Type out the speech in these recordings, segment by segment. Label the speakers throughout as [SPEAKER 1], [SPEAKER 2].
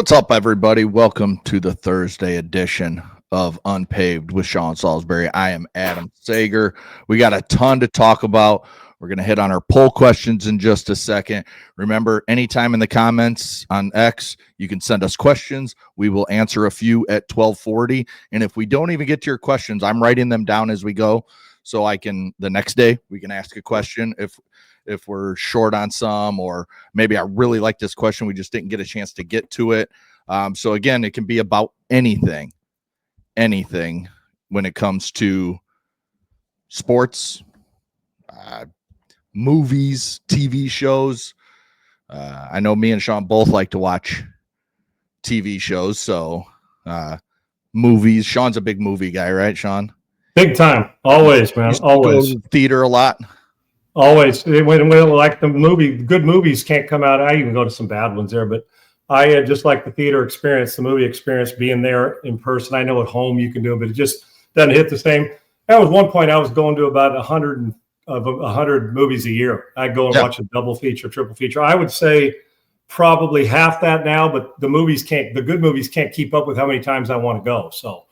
[SPEAKER 1] What's up, everybody? Welcome to the Thursday edition of Unpaved with Sean Salisbury. I am Adam Sager. We got a ton to talk about. We're going to hit on our poll questions in just a second. Remember, anytime in the comments on X, you can send us questions. We will answer a few at 12:40. And if we don't even get to your questions, I'm writing them down as we go. So I can, the next day, we can ask a question if we're short on some, or maybe I really like this question, we just didn't get a chance to get to it. So again, it can be about anything when it comes to sports, movies, TV shows. I know me and Sean both like to watch TV shows, so movies. Sean's a big movie guy, right, Sean?
[SPEAKER 2] Big time. Always, man. Always.
[SPEAKER 1] Go to the theater a lot.
[SPEAKER 2] Always. When like the movie, good movies can't come out. I even go to some bad ones there, but I just like the theater experience, the movie experience, being there in person. I know at home you can do it, but it just doesn't hit the same. That was one point I was going to about 100 movies a year. I'd go and watch a double feature, triple feature. I would say probably half that now, but the good movies can't keep up with how many times I want to go. So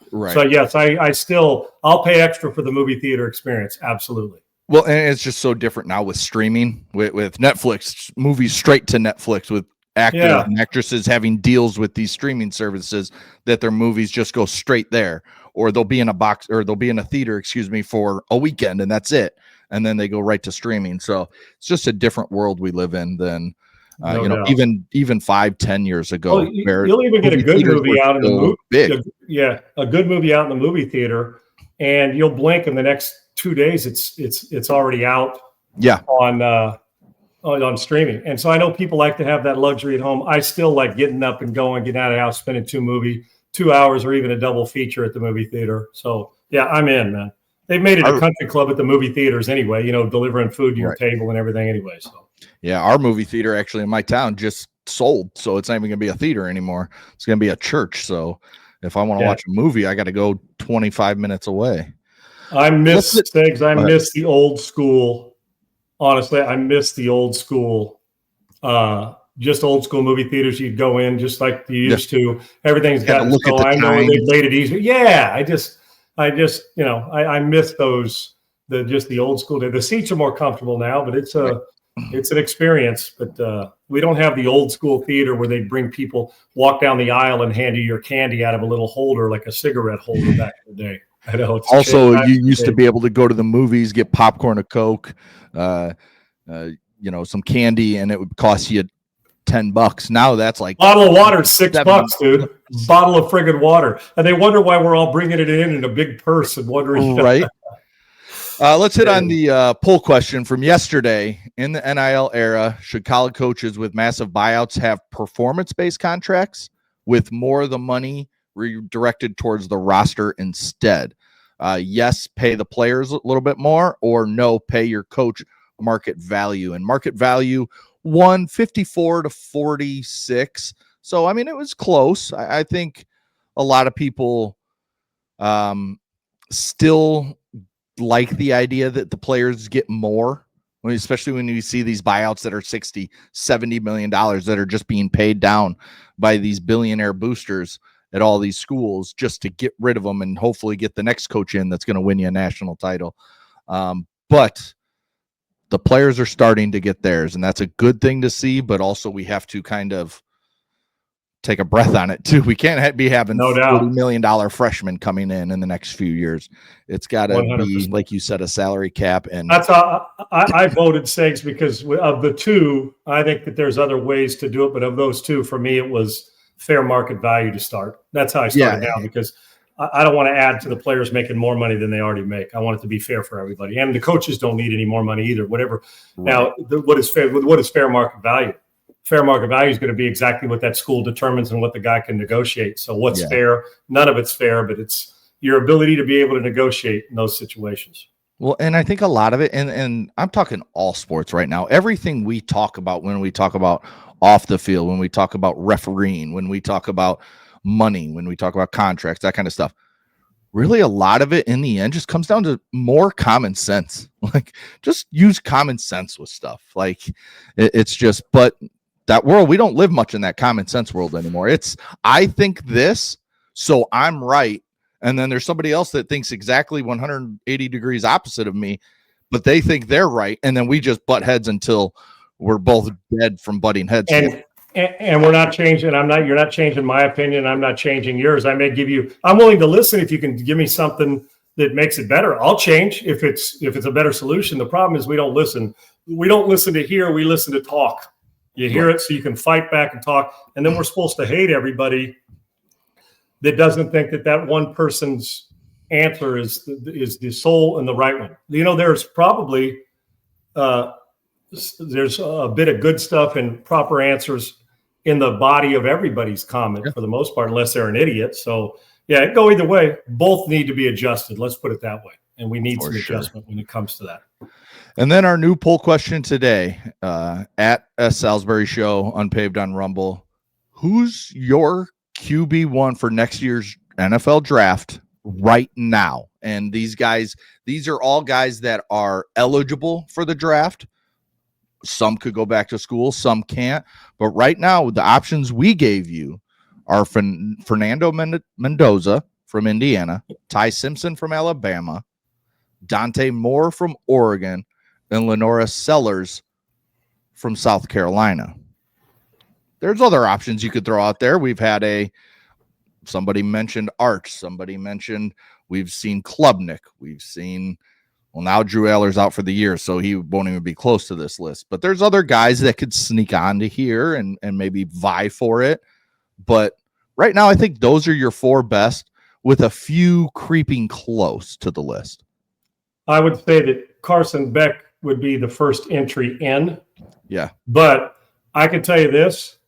[SPEAKER 2] yes, I'll pay extra for the movie theater experience. Absolutely.
[SPEAKER 1] Well, and it's just so different now with streaming, with Netflix, movies straight to Netflix, with actors and actresses having deals with these streaming services that their movies just go straight there, or they'll be in a box, or they'll be in a theater, for a weekend, and that's it. And then they go right to streaming. So it's just a different world we live in than, even 5-10 years ago.
[SPEAKER 2] Well, you'll even get a good movie out in the movie. A good movie out in the movie theater, and you'll blink in the next 2 days, it's already out on streaming. And so I know people like to have that luxury at home. I still like getting up and going, getting out of the house, spending 2 hours or even a double feature at the movie theater. So yeah, I'm in, man. They've made it a country club at the movie theaters anyway, delivering food to your table and everything anyway. So
[SPEAKER 1] yeah, our movie theater actually in my town just sold, so it's not even gonna be a theater anymore. It's gonna be a church. So if I want to watch a movie, I got to go 25 minutes away.
[SPEAKER 2] I miss things. I miss the old school. Honestly, I miss the old school. Just old school movie theaters. You'd go in just like you used to. Everything's got. I know they made it easy. Yeah, I miss those. The old school. The seats are more comfortable now, but it's an experience. But we don't have the old school theater where they bring people, walk down the aisle and hand you your candy out of a little holder like a cigarette holder back in the day. I know.
[SPEAKER 1] Also, you used to be able to go to the movies, get popcorn, a Coke, some candy, and it would cost you $10. Now that's like
[SPEAKER 2] bottle of water, $6, dude. Bottle of friggin' water, and they wonder why we're all bringing it in a big purse and wondering.
[SPEAKER 1] Right. Let's hit on the poll question from yesterday. In the NIL era, should college coaches with massive buyouts have performance-based contracts with more of the money redirected towards the roster instead? Yes, pay the players a little bit more, or no, pay your coach market value. And market value won 54 to 46. So, I mean, it was close. I think a lot of people still like the idea that the players get more, especially when you see these buyouts that are $60-70 million that are just being paid down by these billionaire boosters at all these schools just to get rid of them and hopefully get the next coach in that's going to win you a national title. But the players are starting to get theirs, and that's a good thing to see, but also we have to kind of take a breath on it too. We can't be having $40 million freshmen coming in the next few years. It's got to be, like you said, a salary cap. And
[SPEAKER 2] that's how I voted Segs, because of the two, I think that there's other ways to do it. But of those two, for me, it was fair market value to start. That's how I started now, because I don't want to add to the players making more money than they already make. I want it to be fair for everybody. And the coaches don't need any more money either, whatever. Right. Now, what is fair market value? Fair market value is going to be exactly what that school determines and what the guy can negotiate. So what's fair? None of it's fair, but it's your ability to be able to negotiate in those situations.
[SPEAKER 1] Well, and I think a lot of it, and I'm talking all sports right now, everything we talk about when we talk about off the field, when we talk about refereeing, when we talk about money, when we talk about contracts, that kind of stuff, really a lot of it in the end just comes down to more common sense. Like, just use common sense with stuff. Like, it's just, but that world. We don't live much in that common sense world anymore. It's, I think this, so I'm right. And then there's somebody else that thinks exactly 180 degrees opposite of me, but they think they're right. And then we just butt heads until we're both dead from butting heads.
[SPEAKER 2] And we're not changing. You're not changing my opinion. I'm not changing yours. I'm willing to listen if you can give me something that makes it better. I'll change if it's a better solution. The problem is we don't listen. We don't listen to hear, we listen to talk. You hear it so you can fight back and talk. And then we're supposed to hate everybody that doesn't think that one person's answer is the sole and the right one. There's probably there's a bit of good stuff and proper answers in the body of everybody's comment for the most part, unless they're an idiot. So yeah, it go either way. Both need to be adjusted. Let's put it that way. And we need some adjustment when it comes to that.
[SPEAKER 1] And then our new poll question today, at S. Salisbury Show, Unpaved on Rumble. Who's your QB1 for next year's NFL draft right now? And these are all guys that are eligible for the draft. Some could go back to school, some can't. But right now, the options we gave you are Fernando Mendoza from Indiana, Ty Simpson from Alabama, Dante Moore from Oregon, and Lenora Sellers from South Carolina. There's other options you could throw out there. We've had somebody mentioned Arch. Somebody mentioned, we've seen Klubnik. We've seen, well, now Drew Aller's out for the year, so he won't even be close to this list. But there's other guys that could sneak onto here and maybe vie for it. But right now, I think those are your four best, with a few creeping close to the list.
[SPEAKER 2] I would say that Carson Beck would be the first entry in.
[SPEAKER 1] Yeah.
[SPEAKER 2] But I can tell you this.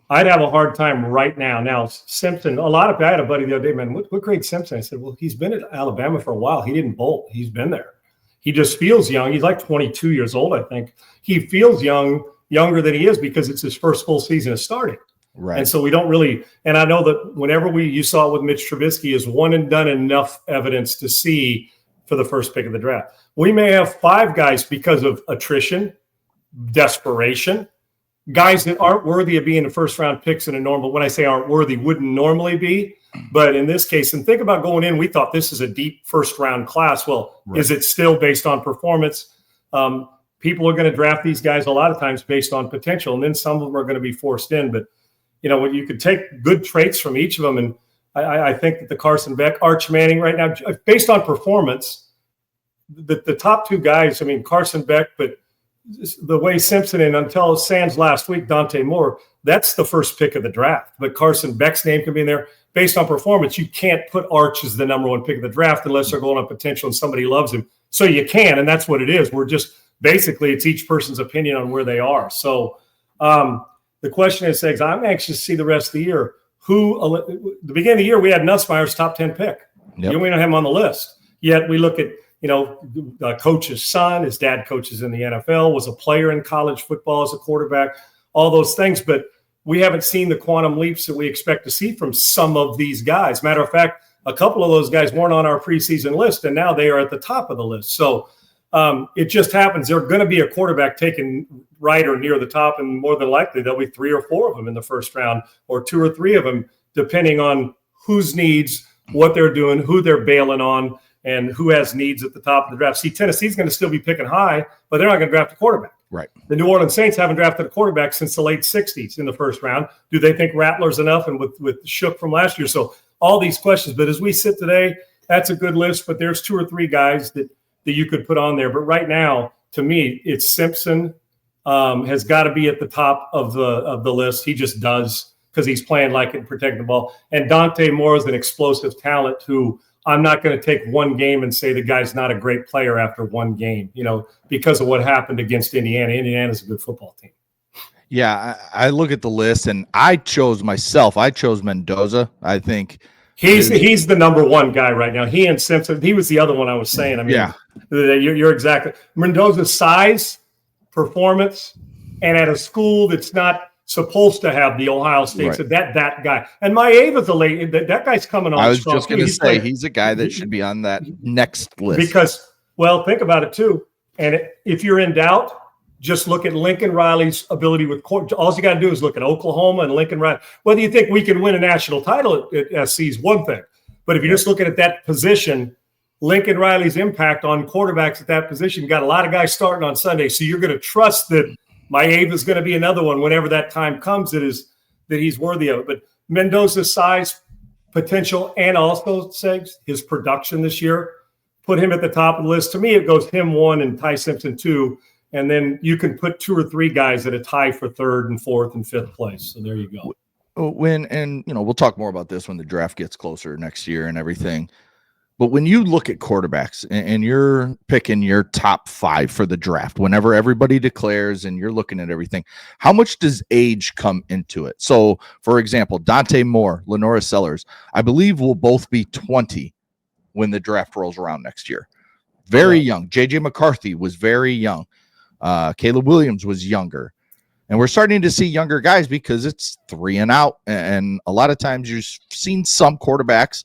[SPEAKER 2] I'd have a hard time right now. Now, Simpson, I had a buddy the other day, man, what grade Simpson? I said, well, he's been at Alabama for a while. He didn't bolt. He's been there. He just feels young. He's like 22 years old, I think. He feels younger than he is because it's his first full season of starting.
[SPEAKER 1] Right.
[SPEAKER 2] And so we don't really, and I know that whenever you saw it with Mitch Trubisky, is one and done enough evidence to see for the first pick of the draft. We may have five guys because of attrition, desperation, guys that aren't worthy of being the first round picks in a normal, when I say aren't worthy, wouldn't normally be. But in this case, and think about going in, we thought this is a deep first round class. Well, right. Is it still based on performance? People are going to draft these guys a lot of times based on potential, and then some of them are going to be forced in. But, when you could take good traits from each of them, and I think that the Carson Beck, Arch Manning right now, based on performance, the top two guys, Carson Beck, but the way Simpson and until Sands last week, Dante Moore, that's the first pick of the draft. But Carson Beck's name can be in there. Based on performance, you can't put Arch as the number one pick of the draft unless they're going on potential and somebody loves him. So you can, and that's what it is. We're just, basically, it's each person's opinion on where they are. So the question is, I'm anxious to see the rest of the year. The beginning of the year, we had Nussmeier's top 10 pick.
[SPEAKER 1] Yep.
[SPEAKER 2] We don't have him on the list. Yet we look at, coach's son, his dad coaches in the NFL, was a player in college football as a quarterback, all those things. But we haven't seen the quantum leaps that we expect to see from some of these guys. Matter of fact, a couple of those guys weren't on our preseason list, and now they are at the top of the list. So it just happens. There's going to be a quarterback taken right or near the top, and more than likely there'll be 3 or 4 of them in the first round, or 2 or 3 of them, depending on whose needs, what they're doing, who they're bailing on, and who has needs at the top of the draft. See, Tennessee's going to still be picking high, but they're not going to draft a quarterback.
[SPEAKER 1] Right.
[SPEAKER 2] The New Orleans Saints haven't drafted a quarterback since the late 60s in the first round. Do they think Rattler's enough, and with Shook from last year? So all these questions. But as we sit today, that's a good list, but there's 2 or 3 guys that you could put on there. But right now, to me, it's Simpson has got to be at the top of the list. He just does, because he's playing like it and protecting the ball. And Dante Moore is an explosive talent who I'm not going to take one game and say the guy's not a great player after one game, because of what happened against Indiana. Indiana's a good football team.
[SPEAKER 1] Yeah, I look at the list, and I chose Mendoza. I think
[SPEAKER 2] he's the number one guy right now. He and Simpson. He was the other one I was saying.
[SPEAKER 1] Yeah,
[SPEAKER 2] you're exactly. Mendoza's size, performance, and at a school that's not supposed to have the Ohio State. Right. So that guy. And Maeva's that guy's coming on.
[SPEAKER 1] I was just going to say he's a guy that should be on that next list.
[SPEAKER 2] Because, well, think about it too. And if you're in doubt,
[SPEAKER 3] just look at Lincoln Riley's ability with court. All you got to do is look at Oklahoma and Lincoln Riley. Whether you think we can win a national title at SC is one thing. But if you're just looking at that position, Lincoln Riley's impact on quarterbacks at that position, you got a lot of guys starting on Sunday. So you're going to trust that Maeva is going to be another one whenever that time comes that he's worthy of it. But Mendoza's size, potential, and also his production this year, put him at the top of the list. To me, it goes him 1 and Ty Simpson 2. And then you can put 2 or 3 guys at a tie for 3rd and 4th and 5th place. So there you go.
[SPEAKER 1] We'll talk more about this when the draft gets closer next year and everything. But when you look at quarterbacks and you're picking your top 5 for the draft, whenever everybody declares and you're looking at everything, how much does age come into it? So, for example, Dante Moore, Lenora Sellers, I believe will both be 20 when the draft rolls around next year. Very young. JJ McCarthy was very young. Caleb Williams was younger. And we're starting to see younger guys because it's 3 and out. And a lot of times you've seen some quarterbacks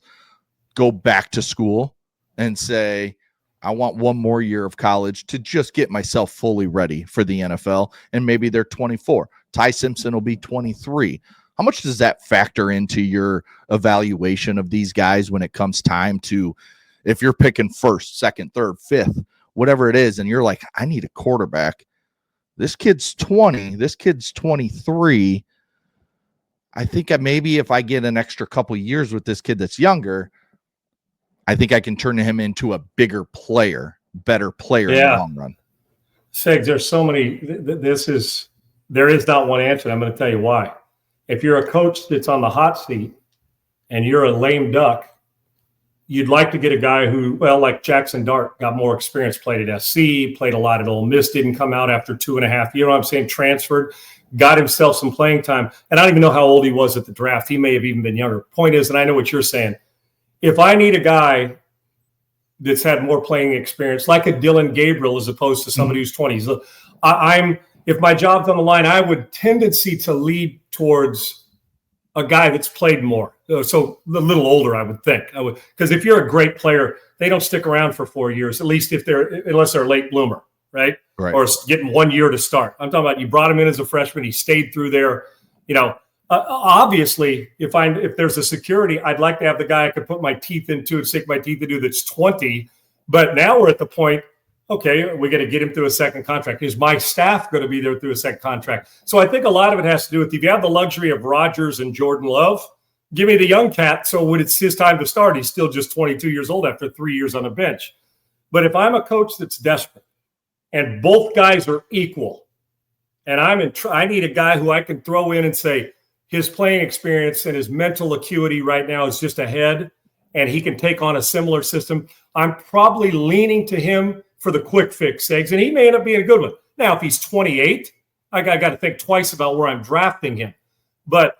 [SPEAKER 1] go back to school and say, I want 1 more year of college to just get myself fully ready for the NFL. And maybe they're 24. Ty Simpson will be 23. How much does that factor into your evaluation of these guys when it comes time to, if you're picking 1st, 2nd, 3rd, 5th, whatever it is, and you're like, I need a quarterback. This kid's 20. This kid's 23. I think maybe if I get an extra couple years with this kid that's younger, I think I can turn him into a bigger player, better player in the long run.
[SPEAKER 3] Segs, there's so many. There is not one answer. I'm going to tell you why. If you're a coach that's on the hot seat and you're a lame duck, you'd like to get a guy who, like Jackson Dart, got more experience, played at SC, played a lot at Ole Miss, didn't come out after 2.5 years, transferred, got himself some playing time. And I don't even know how old he was at the draft. He may have even been younger. Point is, and I know what you're saying, if I need a guy that's had more playing experience, like a Dylan Gabriel as opposed to somebody who's 20, if my job's on the line, I would tendency to lead towards a guy that's played more. So a little older, I would think. Because if you're a great player, they don't stick around for 4 years, at least unless they're a late bloomer, right? Or getting 1 year to start. I'm talking about you brought him in as a freshman. He stayed through there. Obviously, if there's a security, I'd like to have the guy I could put my teeth into and sink my teeth into that's 20. But now we're at the point, okay, we got to get him through a second contract. Is my staff going to be there through a second contract? So I think a lot of it has to do with, if you have the luxury of Rodgers and Jordan Love, give me the young cat. So when it's his time to start, he's still just 22 years old after 3 years on the bench. But if I'm a coach that's desperate and both guys are equal, and I need a guy who I can throw in and say his playing experience and his mental acuity right now is just ahead, and he can take on a similar system, I'm probably leaning to him for the quick fix, Eggs, and he may end up being a good one. Now, if he's 28, I got to think twice about where I'm drafting him. But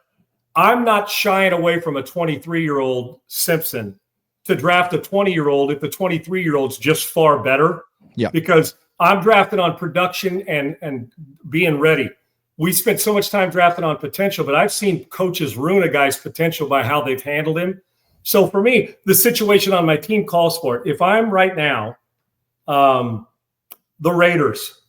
[SPEAKER 3] I'm not shying away from a 23-year-old Simpson to draft a 20-year-old if the 23-year-old's just far better.
[SPEAKER 1] Yeah.
[SPEAKER 3] Because I'm drafting on production and being ready. We spent so much time drafting on potential, but I've seen coaches ruin a guy's potential by how they've handled him. So for me, the situation on my team calls for it. If I'm right now, the Raiders,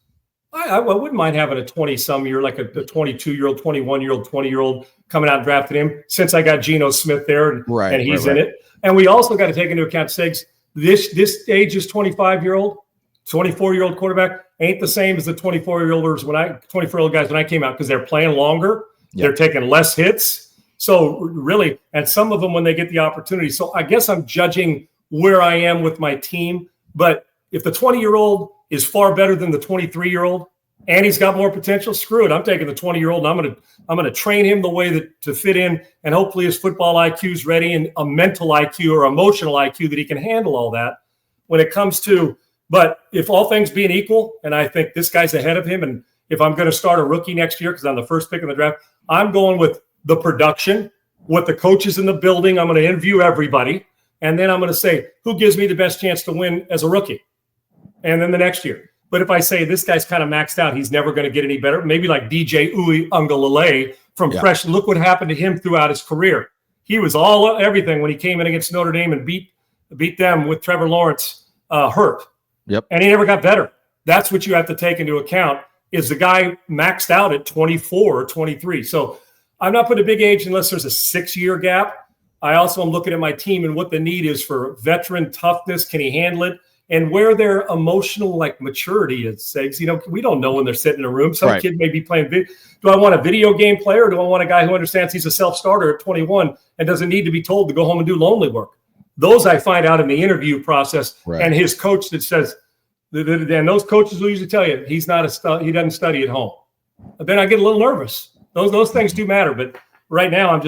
[SPEAKER 3] I wouldn't mind having a 20-some year, like a 22-year-old, 21-year-old, 20-year-old coming out and drafting him, since I got Geno Smith there and he's in it. And we also got to take into account, Segs, this age is 25-year-old, 24-year-old quarterback ain't the same as the 24-year-old guys when I came out, because they're playing longer. Yep. They're taking less hits. So really, and some of them when they get the opportunity. So I guess I'm judging where I am with my team. But if the 20-year-old is far better than the 23-year-old and he's got more potential, screw it. I'm taking the 20-year-old and I'm going to train him the way that to fit in, and hopefully his football IQ is ready and a mental IQ or emotional IQ that he can handle all that when it comes to. But if all things being equal, and I think this guy's ahead of him, and if I'm going to start a rookie next year because I'm the first pick in the draft, I'm going with the production, what the coaches in the building. I'm going to interview everybody, and then I'm going to say, who gives me the best chance to win as a rookie? And then the next year. But if I say this guy's kind of maxed out, he's never going to get any better, maybe like DJ Uiagalelei from Fresh. Look what happened to him throughout his career. He was everything when he came in against Notre Dame and beat them with Trevor Lawrence hurt.
[SPEAKER 1] Yep.
[SPEAKER 3] And he never got better. That's what you have to take into account. is the guy maxed out at 24 or 23. So I'm not putting a big age unless there's a 6-year gap. I also am looking at my team and what the need is for veteran toughness. Can he handle it? And where their emotional maturity is. We don't know when they're sitting in a room. Some kid may be playing. Do I want a video game player, or do I want a guy who understands he's a self-starter at 21 and doesn't need to be told to go home and do lonely work? Those I find out in the interview process, and his coach that says, and those coaches will usually tell you he doesn't study at home. But then I get a little nervous. Those things do matter. But right now I'm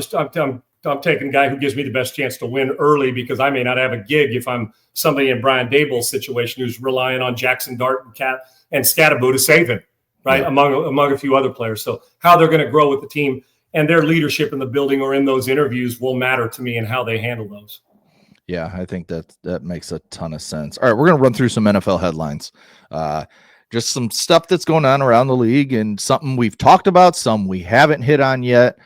[SPEAKER 3] taking a guy who gives me the best chance to win early, because I may not have a gig if I'm somebody in Brian Daboll's situation who's relying on Jackson Dart and Scatterbo to save him, right? Yeah. Among a few other players. So how they're going to grow with the team and their leadership in the building or in those interviews will matter to me, and how they handle those.
[SPEAKER 1] Yeah, I think that makes a ton of sense. All right, we're going to run through some NFL headlines. Just some stuff that's going on around the league, and something we've talked about, some we haven't hit on yet.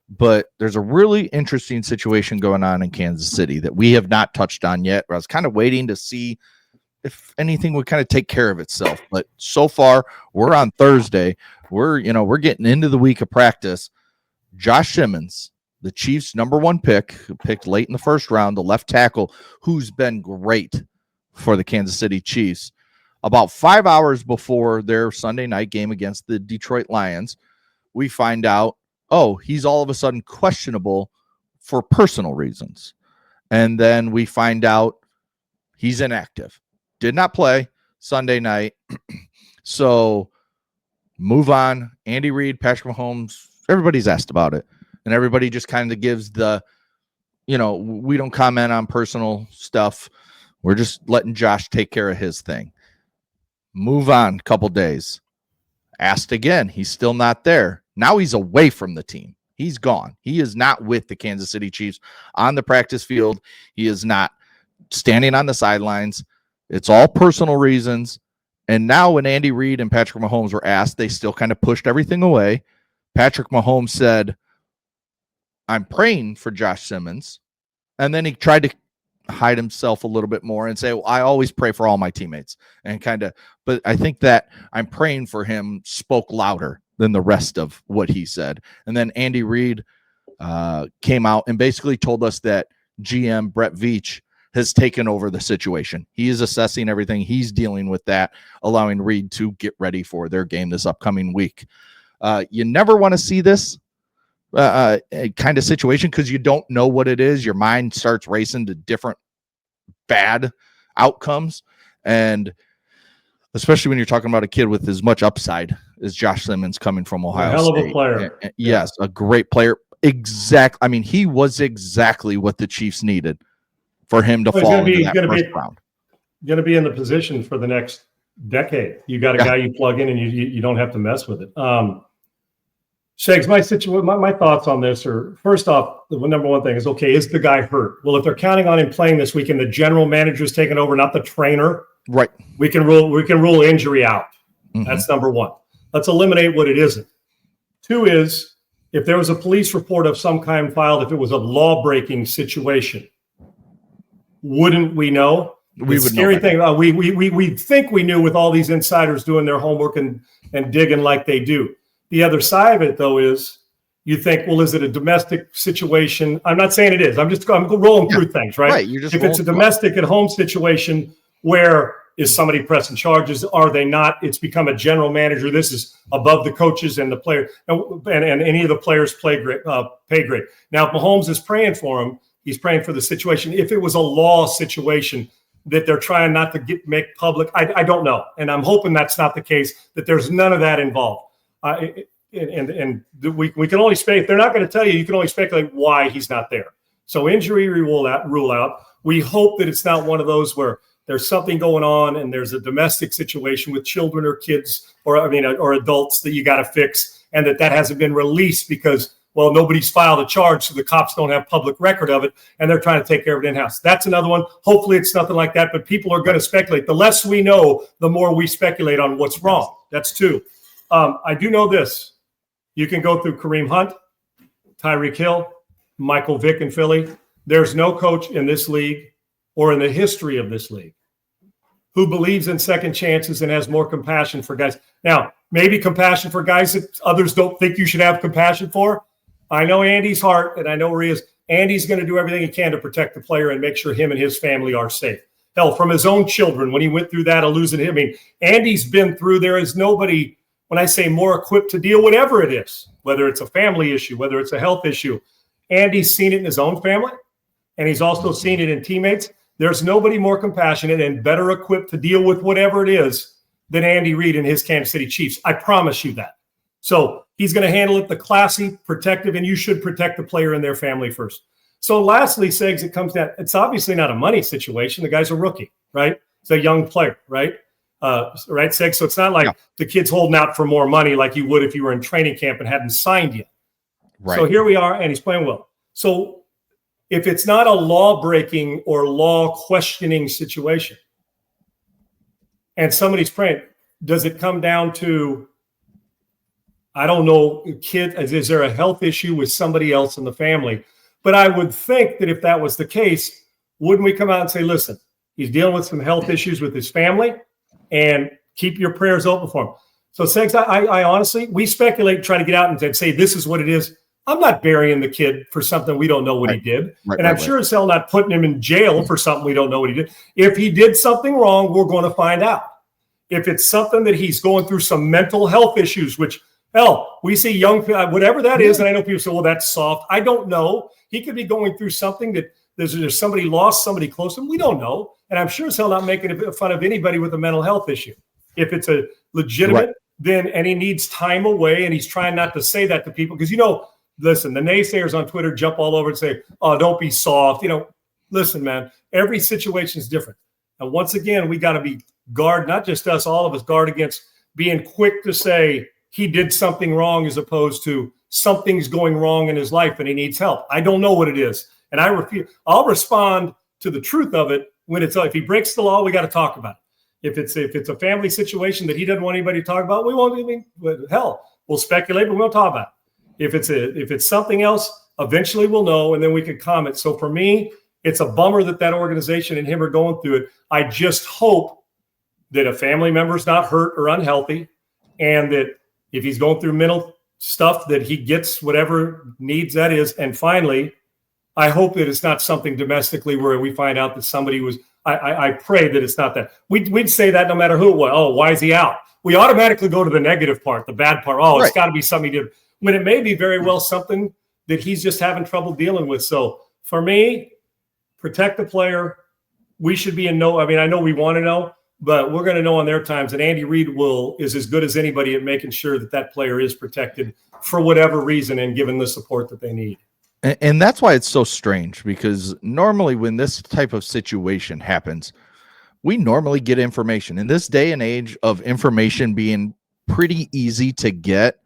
[SPEAKER 1] But there's a really interesting situation going on in Kansas City that we have not touched on yet. I was kind of waiting to see if anything would kind of take care of itself. But so far, we're on Thursday. We're getting into the week of practice. Josh Simmons, the Chiefs' #1 pick, who picked late in the first round, the left tackle, who's been great for the Kansas City Chiefs. About 5 hours before their Sunday night game against the Detroit Lions, we find out, he's all of a sudden questionable for personal reasons. And then we find out he's inactive. Did not play Sunday night. So move on. Andy Reid, Patrick Mahomes, everybody's asked about it. And everybody just kind of gives we don't comment on personal stuff. We're just letting Josh take care of his thing. Move on, couple days. Asked again. He's still not there. Now he's away from the team. He's gone. He is not with the Kansas City Chiefs on the practice field. He is not standing on the sidelines. It's all personal reasons. And now when Andy Reid and Patrick Mahomes were asked, they still kind of pushed everything away. Patrick Mahomes said, I'm praying for Josh Simmons. And then he tried to hide himself a little bit more and say, well, I always pray for all my teammates. But I think that I'm praying for him spoke louder than the rest of what he said. And then Andy Reid came out and basically told us that GM Brett Veach has taken over the situation. He is assessing everything. He's dealing with that, allowing Reid to get ready for their game this upcoming week. You never want to see this kind of situation because you don't know what it is. Your mind starts racing to different bad outcomes. And especially when you're talking about a kid with as much upside as Josh Simmons coming from Ohio State.
[SPEAKER 2] A hell of a player.
[SPEAKER 1] Yes, a great player. He was exactly what the Chiefs needed for him to fall into that first round.
[SPEAKER 2] Going to be in the position for the next decade. You got a guy you plug in and you don't have to mess with it. Shags, my thoughts on this are, first off, the number one thing is, is the guy hurt? Well, if they're counting on him playing this weekend, the general manager's taking over, not the trainer.
[SPEAKER 1] Right.
[SPEAKER 2] We can rule injury out. Mm-hmm. That's number one. Let's eliminate what it isn't. Two is, if there was a police report of some kind filed, if it was a law-breaking situation, wouldn't we know?
[SPEAKER 1] We would
[SPEAKER 2] scary
[SPEAKER 1] know
[SPEAKER 2] thing. We think we knew with all these insiders doing their homework and digging like they do. The other side of it, though, is you think, well, is it a domestic situation? I'm not saying it is. I'm rolling through things, right?
[SPEAKER 1] Right.
[SPEAKER 2] If it's a domestic at home situation, where is somebody pressing charges? Are they not? It's become a general manager. This is above the coaches and the player and any of the players' pay grade. Now, if Mahomes is praying for him, he's praying for the situation. If it was a law situation that they're trying not to make public, I don't know. And I'm hoping that's not the case, that there's none of that involved. We can only speculate. If they're not going to tell you, you can only speculate why he's not there. So injury rule out. We hope that it's not one of those where there's something going on and there's a domestic situation with children or kids or adults that you got to fix, and that hasn't been released because, well, nobody's filed a charge, so the cops don't have public record of it, and they're trying to take care of it in-house. That's another one. Hopefully it's nothing like that, but people are going to speculate. The less we know, the more we speculate on what's wrong. That's two. I do know this. You can go through Kareem Hunt, Tyreek Hill, Michael Vick in Philly. There's no coach in this league or in the history of this league who believes in second chances and has more compassion for guys. Now,
[SPEAKER 3] maybe compassion for guys that others don't think you should have compassion for. I know Andy's heart, and I know where he is. Andy's going to do everything he can to protect the player and make sure him and his family are safe. Hell, from his own children, when he went through that of losing him. I mean, Andy's been through, there is nobody, when I say more equipped to deal, whatever it is, whether it's a family issue, whether it's a health issue, Andy's seen it in his own family, and he's also seen it in teammates. There's nobody more compassionate and better equipped to deal with whatever it is than Andy Reid and his Kansas City Chiefs. I promise you that. So he's going to handle it the classy, protective, and you should protect the player and their family first. So lastly, Segs, it comes down, it's obviously not a money situation. The guy's a rookie, right? He's a young player, right? Right, Segs? So it's not like the kid's holding out for more money like you would if you were in training camp and hadn't signed yet. Right. So here we are, and he's playing well. So if it's not a law-breaking or law-questioning situation and somebody's praying, does it come down to, I don't know, kid, is there a health issue with somebody else in the family? But I would think that if that was the case, wouldn't we come out and say, listen, he's dealing with some health issues with his family, and keep your prayers open for him. So, Segs, I honestly, we speculate, try to get out and say, this is what it is. I'm not burying the kid for something we don't know what he did. And I'm sure as hell not putting him in jail for something we don't know what he did. If he did something wrong, we're going to find out. If it's something that he's going through some mental health issues, which, hell, we see young, whatever that is, and I know people say, well, that's soft. I don't know. He could be going through something that there's somebody lost, somebody close to him. We don't know. And I'm sure as hell not making fun of anybody with a mental health issue. If it's a legitimate, then, and he needs time away, and he's trying not to say that to people because, listen, the naysayers on Twitter jump all over and say, oh, don't be soft. Listen, man, every situation is different. And once again, we got to be guard, not just us, all of us guard against being quick to say he did something wrong as opposed to something's going wrong in his life and he needs help. I don't know what it is. And I refuse. I'll respond to the truth of it when it's, if he breaks the law, we got to talk about it. If it's a family situation that he doesn't want anybody to talk about, we won't even, hell, we'll speculate, but we won't talk about it. If it's something else, eventually we'll know, and then we can comment. So for me, it's a bummer that organization and him are going through it. I just hope that a family member's not hurt or unhealthy, and that if he's going through mental stuff, that he gets whatever needs that is. And finally, I hope that it's not something domestically where we find out that somebody was. I pray that it's not that. We'd say that no matter who it was. Oh, why is he out? We automatically go to the negative part, the bad part. Oh, it's got to be something he did. When it may be very well something that he's just having trouble dealing with. So for me, protect the player. We should be in know. I mean, I know we want to know, but we're going to know on their times. And Andy Reid is as good as anybody at making sure that player is protected for whatever reason and given the support that they need.
[SPEAKER 1] And that's why it's so strange, because normally when this type of situation happens, we normally get information. In this day and age of information being pretty easy to get,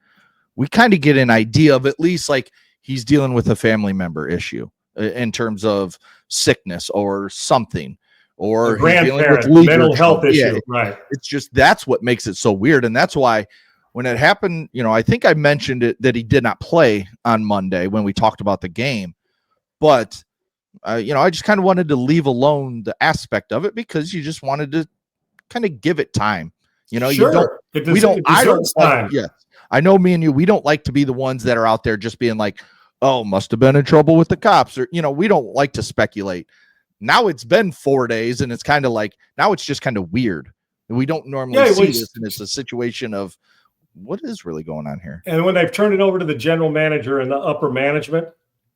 [SPEAKER 1] we kind of get an idea of at least like he's dealing with a family member issue in terms of sickness or something, or he's dealing with
[SPEAKER 3] mental health issue. Right.
[SPEAKER 1] It's just, that's what makes it so weird. And that's why when it happened, I think I mentioned it that he did not play on Monday when we talked about the game, but I just kind of wanted to leave alone the aspect of it because you just wanted to kind of give it time.
[SPEAKER 3] Sure.
[SPEAKER 1] I know me and you, we don't like to be the ones that are out there just being like, oh, must have been in trouble with the cops, or, we don't like to speculate. Now it's been 4 days and it's kind of like, now it's just kind of weird. We don't normally see this, and it's a situation of what is really going on here.
[SPEAKER 3] And when they've turned it over to the general manager and the upper management,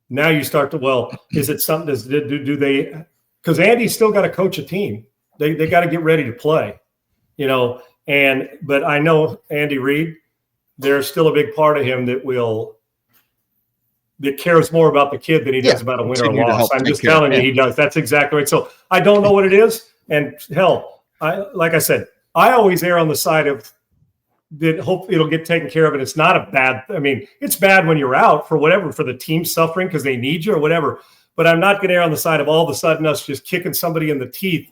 [SPEAKER 3] now you start to, is it something, do they, because Andy's still got to coach a team. They got to get ready to play, but I know Andy Reid, there's still a big part of him that cares more about the kid than he does about a win or a loss. I'm just telling you, he does. That's exactly right. So I don't know what it is. And hell, like I said, I always err on the side of that hope it'll get taken care of. And it's not a bad, it's bad when you're out for the team suffering because they need you or whatever. But I'm not going to err on the side of all of a sudden us just kicking somebody in the teeth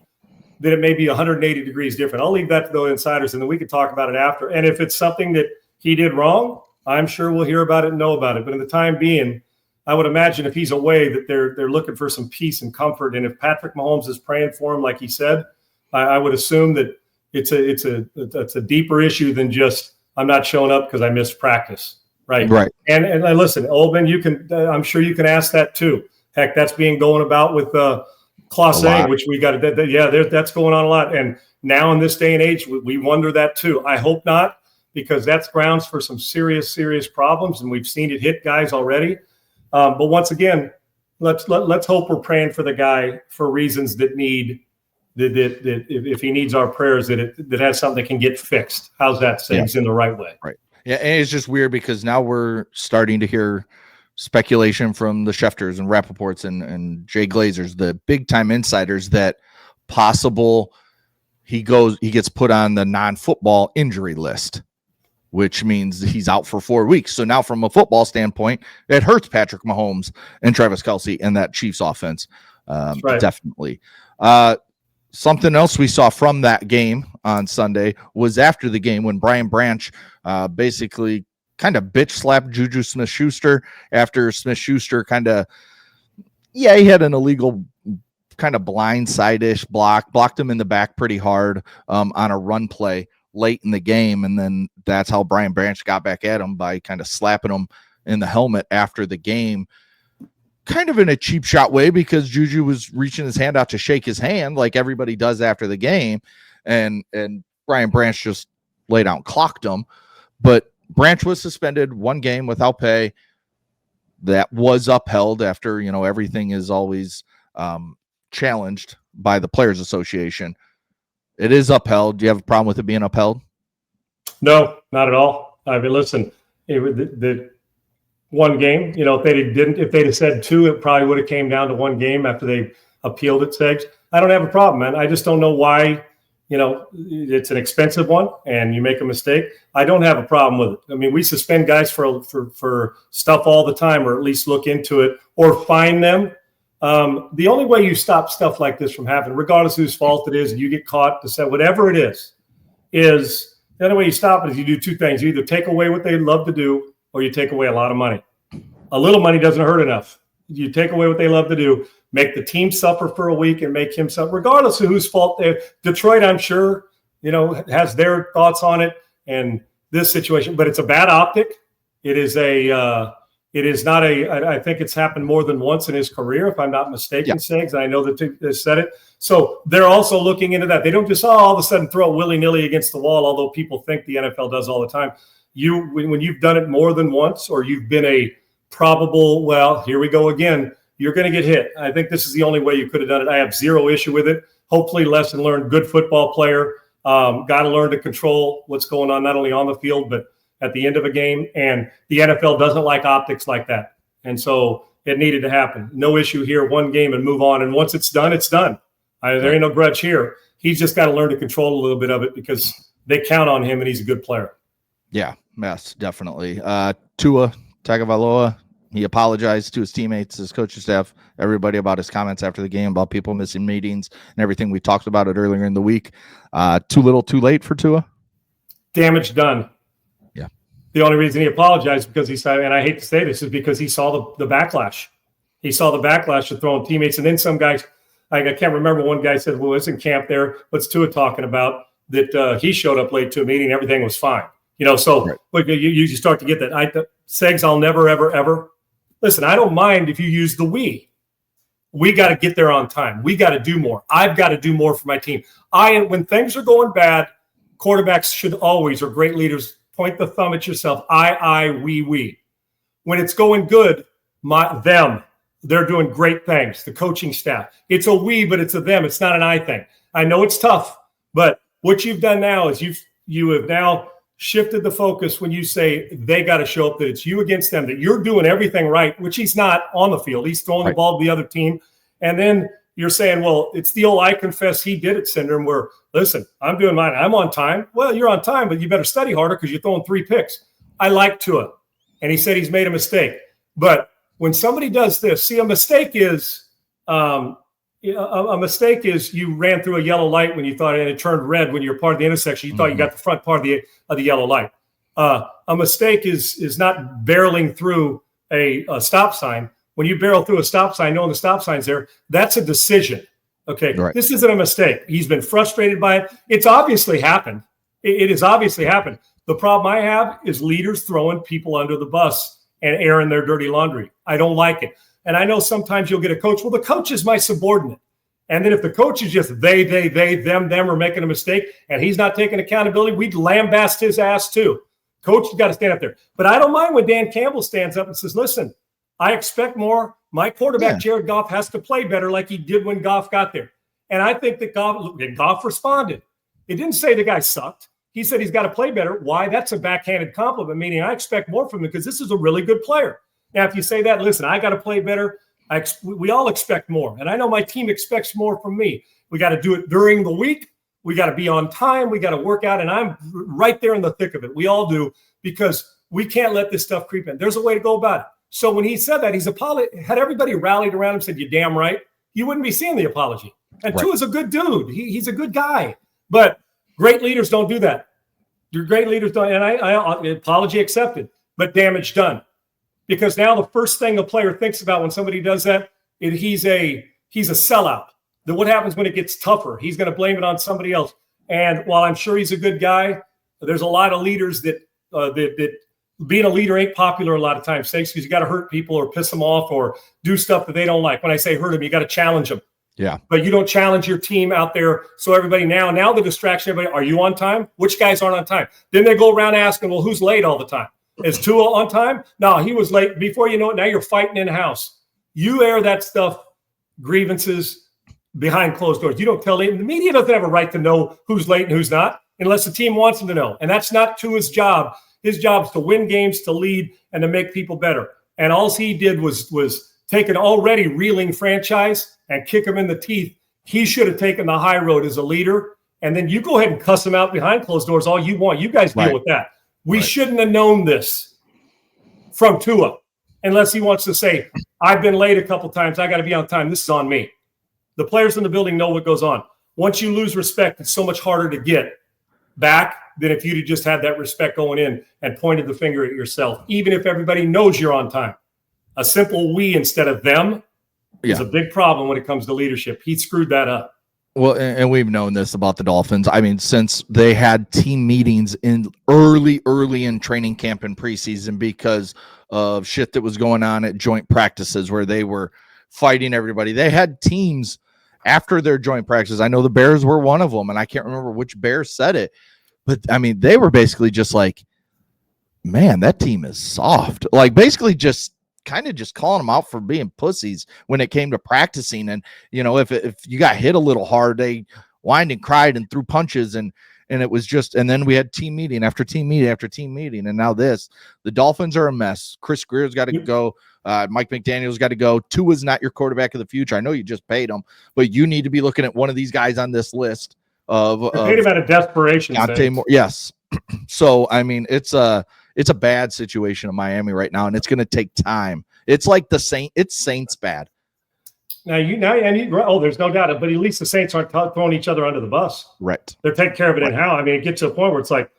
[SPEAKER 3] that it may be 180 degrees different. I'll leave that to the insiders, and then we can talk about it after. And if it's something that he did wrong, I'm sure we'll hear about it and know about it. But in the time being, I would imagine if he's away that they're looking for some peace and comfort. And if Patrick Mahomes is praying for him, like he said, I would assume that it's a deeper issue than just I'm not showing up because I missed practice. Right.
[SPEAKER 1] Right.
[SPEAKER 3] And listen, Oldman, I'm sure you can ask that too. Heck, that's being going about with Class A, which we got to, that's going on a lot. And now in this day and age, we wonder that too. I hope not, because that's grounds for some serious problems. And we've seen it hit guys already. But once again, let's hope we're praying for the guy for reasons that if he needs our prayers, that has something that can get fixed. How's that saying? He's in the right way.
[SPEAKER 1] Right. Yeah. And it's just weird because now we're starting to hear speculation from the Schefters and Rappaports and Jay Glazers, the big time insiders, that possible he gets put on the non-football injury list, which means he's out for 4 weeks. So now from a football standpoint, it hurts Patrick Mahomes and Travis Kelce and that Chiefs offense. Right. Definitely. Something else we saw from that game on Sunday was after the game when Brian Branch basically kind of bitch slapped Juju Smith-Schuster after Smith-Schuster he had an illegal kind of blindside-ish blocked him in the back pretty hard on a run play late in the game. And then that's how Brian Branch got back at him, by kind of slapping him in the helmet after the game, kind of in a cheap shot way, because Juju was reaching his hand out to shake his hand like everybody does after the game. And Brian Branch just laid out and clocked him. But Branch was suspended 1 game without pay. That was upheld after, everything is always challenged by the Players Association. It is upheld. Do you have a problem with it being upheld?
[SPEAKER 3] No, not at all. I mean, listen, the 1 game, if they'd have said 2, it probably would have came down to 1 game after they appealed it, Segs. I don't have a problem, man. I just don't know why. It's an expensive one and you make a mistake. I don't have a problem with it. I mean, we suspend guys for stuff all the time, or at least look into it or fine them. The only way you stop stuff like this from happening, regardless of whose fault it is, and you get caught to say whatever it is the only way you stop it is you do 2 things. You either take away what they love to do, or you take away a lot of money. A little money doesn't hurt enough. You take away what they love to do, make the team suffer for a week and make him suffer, regardless of whose fault they. Detroit, I'm sure, has their thoughts on it and this situation, but it's a bad optic. It is not I think it's happened more than once in his career, if I'm not mistaken, Segs. I know that they said it. So they're also looking into that. They don't just all of a sudden throw it willy-nilly against the wall, although people think the NFL does all the time. When you've done it more than once, or you've been a probable, well, here we go again, you're going to get hit. I think this is the only way you could have done it. I have 0 issue with it. Hopefully, lesson learned. Good football player. Got to learn to control what's going on, not only on the field, but at the end of a game. And the NFL doesn't like optics like that. And so it needed to happen. No issue here. 1 game and move on. And once it's done, it's done. There ain't no grudge here. He's just got to learn to control a little bit of it, because they count on him and he's a good player.
[SPEAKER 1] Yeah, yes, definitely. Tua Tagovailoa, he apologized to his teammates, his coaching staff, everybody, about his comments after the game about people missing meetings and everything. We talked about it earlier in the week. Too little, too late for Tua?
[SPEAKER 3] Damage done.
[SPEAKER 1] Yeah.
[SPEAKER 3] The only reason he apologized because he said, and I hate to say this, is because he saw the backlash. He saw the backlash of throwing teammates. And then some guys, I can't remember, one guy said, well, it's in camp there. What's Tua talking about? That he showed up late to a meeting, everything was fine. So right. But you start to get that. Segs, I'll never, ever, ever. Listen, I don't mind if you use the we. We got to get there on time. We got to do more. I've got to do more for my team. When things are going bad, quarterbacks should always, or great leaders, point the thumb at yourself. I, we. When it's going good, them, they're doing great things. The coaching staff. It's a we, but it's a them. It's not an I thing. I know it's tough, but what you've done now is you have now shifted the focus when you say they got to show up, that it's you against them, that you're doing everything right, which he's not on the field. He's throwing the ball to the other team. And then you're saying, well, it's the old I confess he did it syndrome where, listen, I'm doing mine. I'm on time. Well, you're on time, but you better study harder because you're throwing 3 picks. I like Tua. And he said he's made a mistake. But when somebody does this, see, a mistake is you ran through a yellow light when you thought, and it turned red when you're part of the intersection. You thought you got the front part of the yellow light. A mistake is not barreling through a stop sign. When you barrel through a stop sign, knowing the stop sign's there, that's a decision. Okay, right. This isn't a mistake. He's been frustrated by it. It's obviously happened. It has obviously happened. The problem I have is leaders throwing people under the bus and airing their dirty laundry. I don't like it. And I know sometimes you'll get a coach. Well, the coach is my subordinate. And then if the coach is just they, them are making a mistake and he's not taking accountability, we'd lambast his ass too. Coach has got to stand up there. But I don't mind when Dan Campbell stands up and says, listen, I expect more. My quarterback, Jared Goff, has to play better like he did when Goff got there. And I think that Goff responded. It didn't say the guy sucked. He said he's got to play better. Why? That's a backhanded compliment, meaning I expect more from him because this is a really good player. Now, if you say that, listen, I got to play better. We all expect more. And I know my team expects more from me. We got to do it during the week. We got to be on time. We got to work out. And I'm right there in the thick of it. We all do, because we can't let this stuff creep in. There's a way to go about it. So when he said that, had everybody rallied around him and said, you're damn right, you wouldn't be seeing the apology. And Tua's a good dude. He's a good guy. But great leaders don't do that. Your great leaders don't. And I apology accepted, but damage done. Because now the first thing a player thinks about when somebody does that is he's a sellout. Then what happens when it gets tougher? He's going to blame it on somebody else. And while I'm sure he's a good guy, there's a lot of leaders that being a leader ain't popular a lot of times, because you got to hurt people or piss them off or do stuff that they don't like. When I say hurt them, you got to challenge them.
[SPEAKER 1] Yeah.
[SPEAKER 3] But you don't challenge your team out there. So everybody now the distraction, everybody, are you on time? Which guys aren't on time? Then they go around asking, well, who's late all the time? Is Tua on time? No, he was late. Before you know it, now you're fighting in house. You air that stuff, grievances behind closed doors. You don't tell them. The media doesn't have a right to know who's late and who's not unless the team wants them to know. And that's not Tua's job. His job is to win games, to lead, and to make people better. And all he did was take an already reeling franchise and kick him in the teeth. He should have taken the high road as a leader. And then you go ahead and cuss him out behind closed doors all you want. You guys deal with that. We shouldn't have known this from Tua unless he wants to say, I've been late a couple times. I got to be on time. This is on me. The players in the building know what goes on. Once you lose respect, it's so much harder to get back than if you'd just had that respect going in and pointed the finger at yourself, even if everybody knows you're on time. A simple we instead of them is a big problem when it comes to leadership. He screwed that up.
[SPEAKER 1] Well, and we've known this about the Dolphins. I mean, since they had team meetings in early in training camp and preseason because of shit that was going on at joint practices where they were fighting everybody. They had teams after their joint practices. I know the Bears were one of them, and I can't remember which Bear said it. But, I mean, they were basically just like, man, that team is soft. Like, basically just kind of just calling them out for being pussies when it came to practicing. And, you know, if you got hit a little hard, they whined and cried and threw punches. And it was just – and then we had team meeting after team meeting after team meeting. And now this. The Dolphins are a mess. Chris Greer's got to go. Mike McDaniel's got to go. Tua's not your quarterback of the future. I know you just paid him, but you need to be looking at one of these guys on this list.
[SPEAKER 3] Paid him out of desperation.
[SPEAKER 1] Yes. So I mean, it's a bad situation in Miami right now, and it's going to take time. It's like the Saints. It's Saints bad.
[SPEAKER 3] There's no doubt. But at least the Saints aren't throwing each other under the bus.
[SPEAKER 1] Right.
[SPEAKER 3] They're taking care of it in how. I mean, it gets to a point where it's like,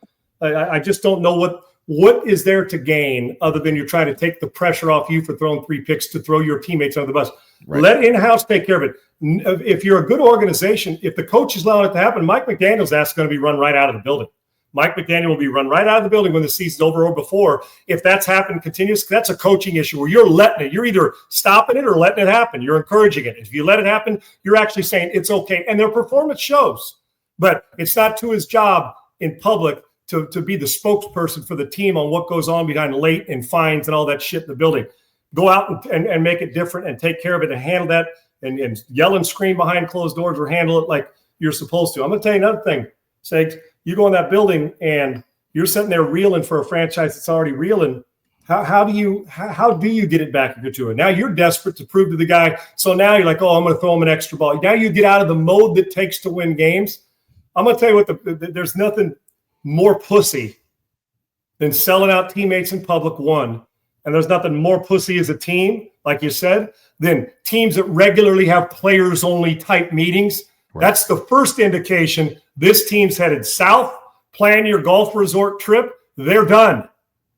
[SPEAKER 3] I just don't know what is there to gain other than you're trying to take the pressure off you for throwing 3 picks to throw your teammates under the bus. Right. Let in-house take care of it. If you're a good organization, if the coach is allowing it to happen, Mike McDaniel's ass is going to be run right out of the building. Mike McDaniel will be run right out of the building when the season's over or before. If that's happened continuously, that's a coaching issue where you're letting it. You're either stopping it or letting it happen. You're encouraging it. If you let it happen, you're actually saying it's okay. And their performance shows. But it's not to his job in public to be the spokesperson for the team on what goes on behind late and fines and all that shit in the building. Go out and make it different and take care of it and handle that and yell and scream behind closed doors or handle it like you're supposed to. I'm going to tell you another thing, Sags. You go in that building and you're sitting there reeling for a franchise that's already reeling. How do you get it back into it? Now you're desperate to prove to the guy. So now you're like, oh, I'm going to throw him an extra ball. Now you get out of the mode that takes to win games. I'm going to tell you what, there's nothing more pussy than selling out teammates in public, one. And there's nothing more pussy as a team, like you said, than teams that regularly have players-only type meetings. Right. That's the first indication this team's headed south. Plan your golf resort trip. They're done.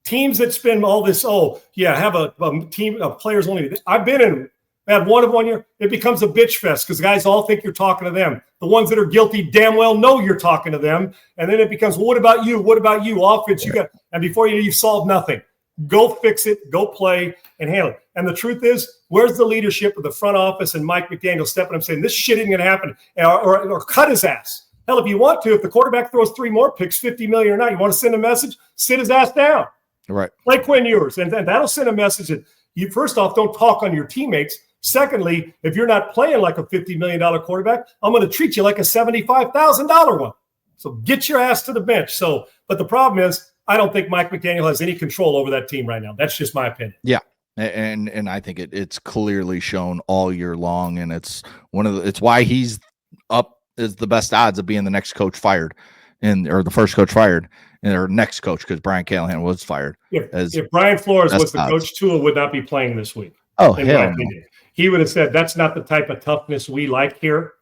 [SPEAKER 3] Teams that spend all this, have a team of players only. I've been in We had one of 1 year. It becomes a bitch fest because guys all think you're talking to them. The ones that are guilty damn well know you're talking to them. And then it becomes, well, what about you? What about you? Offense, you got, and before you've solved nothing. Go fix it, go play, and handle it. And the truth is, where's the leadership of the front office and Mike McDaniel stepping up saying, this shit isn't going to happen, or cut his ass? Hell, if you want to, if the quarterback throws 3 more picks, 50 million or not, you want to send a message, sit his ass down.
[SPEAKER 1] Right.
[SPEAKER 3] Play Quinn Ewers. And that'll send a message that you, first off, don't talk on your teammates. Secondly, if you're not playing like a $50 million quarterback, I'm going to treat you like a $75,000 one. So get your ass to the bench. So, but the problem is, I don't think Mike McDaniel has any control over that team right now. That's just my opinion.
[SPEAKER 1] Yeah. And I think it's clearly shown all year long. And it's it's why he's up as the best odds of being the next coach fired or the first coach fired or next coach, because Brian Callahan was fired.
[SPEAKER 3] If Brian Flores was the coach, Tua would not be playing this week.
[SPEAKER 1] Oh, hell no.
[SPEAKER 3] He would have said, that's not the type of toughness we like here.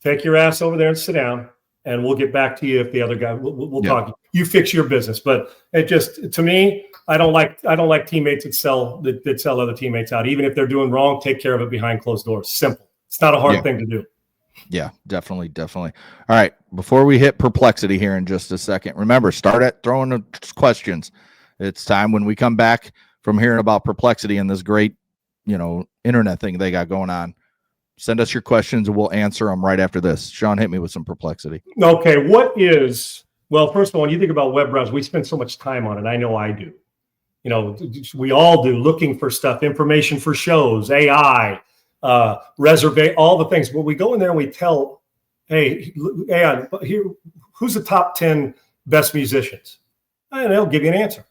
[SPEAKER 3] Take your ass over there and sit down, and we'll get back to you if the other guy, we'll talk. You fix your business. But it just, to me, I don't like teammates that sell other teammates out. Even if they're doing wrong, take care of it behind closed doors. Simple. It's not a hard thing to do.
[SPEAKER 1] Yeah, definitely. All right. Before we hit perplexity here in just a second, remember, start at throwing the questions. It's time when we come back from hearing about perplexity and this great, internet thing they got going on. Send us your questions and we'll answer them right after this. Sean, hit me with some perplexity.
[SPEAKER 3] Okay. Well, first of all, when you think about web browsers, we spend so much time on it. I know I do. We all do, looking for stuff, information for shows, AI, reserve, all the things. But we go in there and we tell, hey, AI, here, who's the top 10 best musicians? And they'll give you an answer.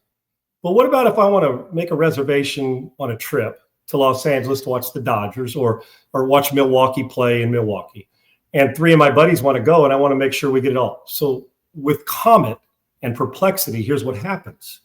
[SPEAKER 3] But what about if I want to make a reservation on a trip to Los Angeles to watch the Dodgers or watch Milwaukee play in Milwaukee? And 3 of my buddies want to go, and I want to make sure we get it all. So with Comet and Perplexity, here's what happens.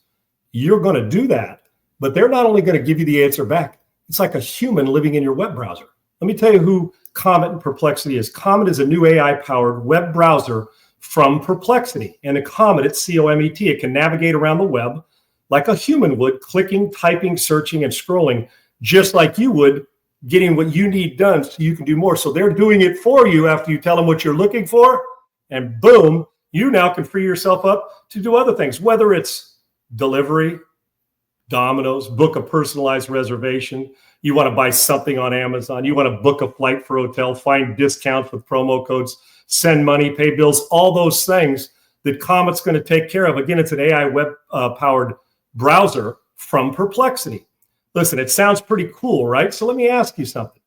[SPEAKER 3] You're going to do that, but they're not only going to give you the answer back. It's like a human living in your web browser. Let me tell you who Comet and Perplexity is. Comet is a new AI-powered web browser from Perplexity. And a Comet, it's C-O-M-E-T. It can navigate around the web like a human would, clicking, typing, searching, and scrolling, just like you would, getting what you need done so you can do more. So they're doing it for you after you tell them what you're looking for, and boom, you now can free yourself up to do other things, whether it's delivery, Domino's, book a personalized reservation. You want to buy something on Amazon. You want to book a flight for a hotel, find discounts with promo codes, send money, pay bills, all those things that Comet's going to take care of. Again, it's an AI web-powered browser from Perplexity. Listen, it sounds pretty cool, right? So let me ask you something.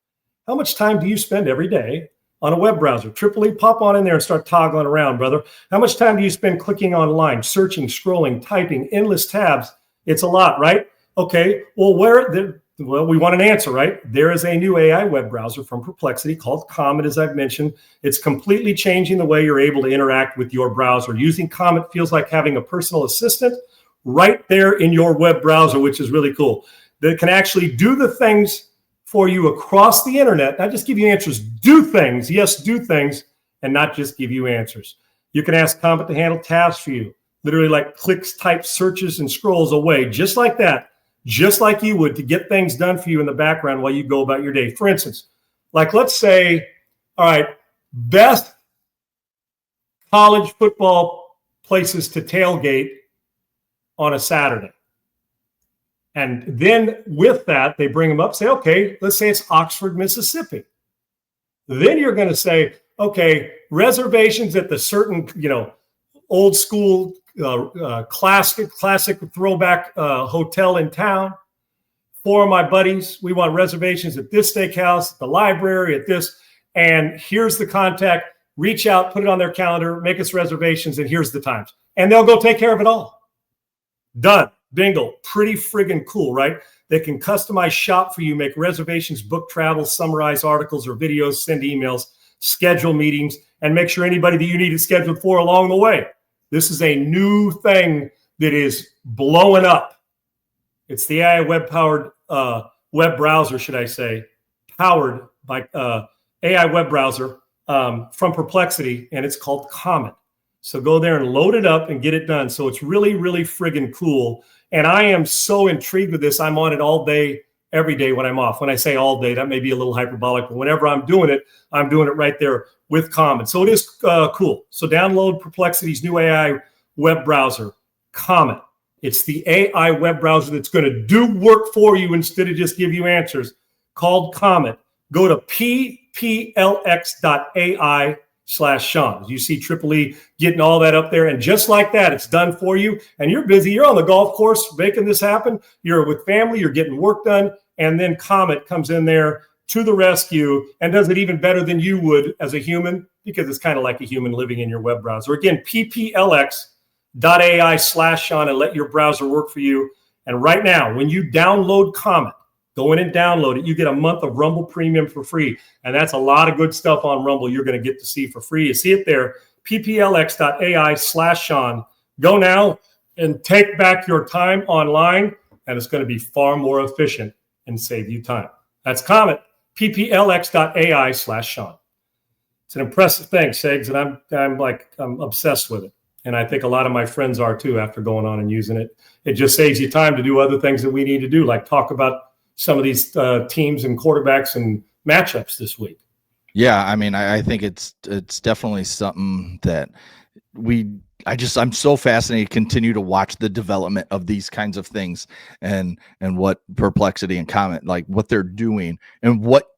[SPEAKER 3] How much time do you spend every day on a web browser? Triple pop on in there and start toggling around, brother. How much time do you spend clicking online, searching, scrolling, typing, endless tabs? It's a lot, right? Okay, well, we want an answer, right? There is a new AI web browser from Perplexity called Comet, as I've mentioned. It's completely changing the way you're able to interact with your browser. Using Comet feels like having a personal assistant right there in your web browser, which is really cool. That can actually do the things for you across the internet, not just give you answers, do things, yes, do things, and not just give you answers. You can ask Comet to handle tasks for you, literally like clicks, types, searches, and scrolls away, just like that, just like you would, to get things done for you in the background while you go about your day. For instance, like let's say, all right, best college football places to tailgate on a Saturday. And then with that, they bring them up, say, okay, let's say it's Oxford, Mississippi. Then you're going to say, okay, reservations at the certain, old school, classic throwback hotel in town. 4 of my buddies, we want reservations at this steakhouse, at the library, at this. And here's the contact. Reach out, put it on their calendar, make us reservations, and here's the times. And they'll go take care of it all. Done. Bingo. Pretty friggin' cool, right? They can customize shop for you, make reservations, book travel, summarize articles or videos, send emails, schedule meetings, and make sure anybody that you need is scheduled for along the way. This is a new thing that is blowing up. It's the AI web-powered web browser, should I say, powered by AI web browser from Perplexity, and it's called Comet. So go there and load it up and get it done. So it's really, really friggin' cool. And I am so intrigued with this. I'm on it all day every day when I'm off. When I say all day, that may be a little hyperbolic, but whenever I'm doing it right there with Comet. So it is cool. So download Perplexity's new AI web browser, Comet. It's the AI web browser that's going to do work for you instead of just give you answers, called Comet. Go to pplx.ai/Sean. You see Triple E getting all that up there. And just like that, it's done for you. And you're busy. You're on the golf course making this happen. You're with family. You're getting work done. And then Comet comes in there to the rescue and does it even better than you would as a human, because it's kind of like a human living in your web browser. Again, pplx.ai/Sean, and let your browser work for you. And right now, when you download Comet, go in and download it, you get a month of Rumble Premium for free. And that's a lot of good stuff on Rumble you're going to get to see for free. You see it there, pplx.ai/Sean. Go now and take back your time online, and it's going to be far more efficient and save you time. That's Comet, pplx.ai/Sean. It's an impressive thing, Segs, and I'm obsessed with it. And I think a lot of my friends are too after going on and using it. It just saves you time to do other things that we need to do, like talk about some of these teams and quarterbacks and matchups this week.
[SPEAKER 1] Yeah, I mean, I think it's definitely something that I'm so fascinated to continue to watch the development of these kinds of things and what Perplexity and Comet, like what they're doing, and what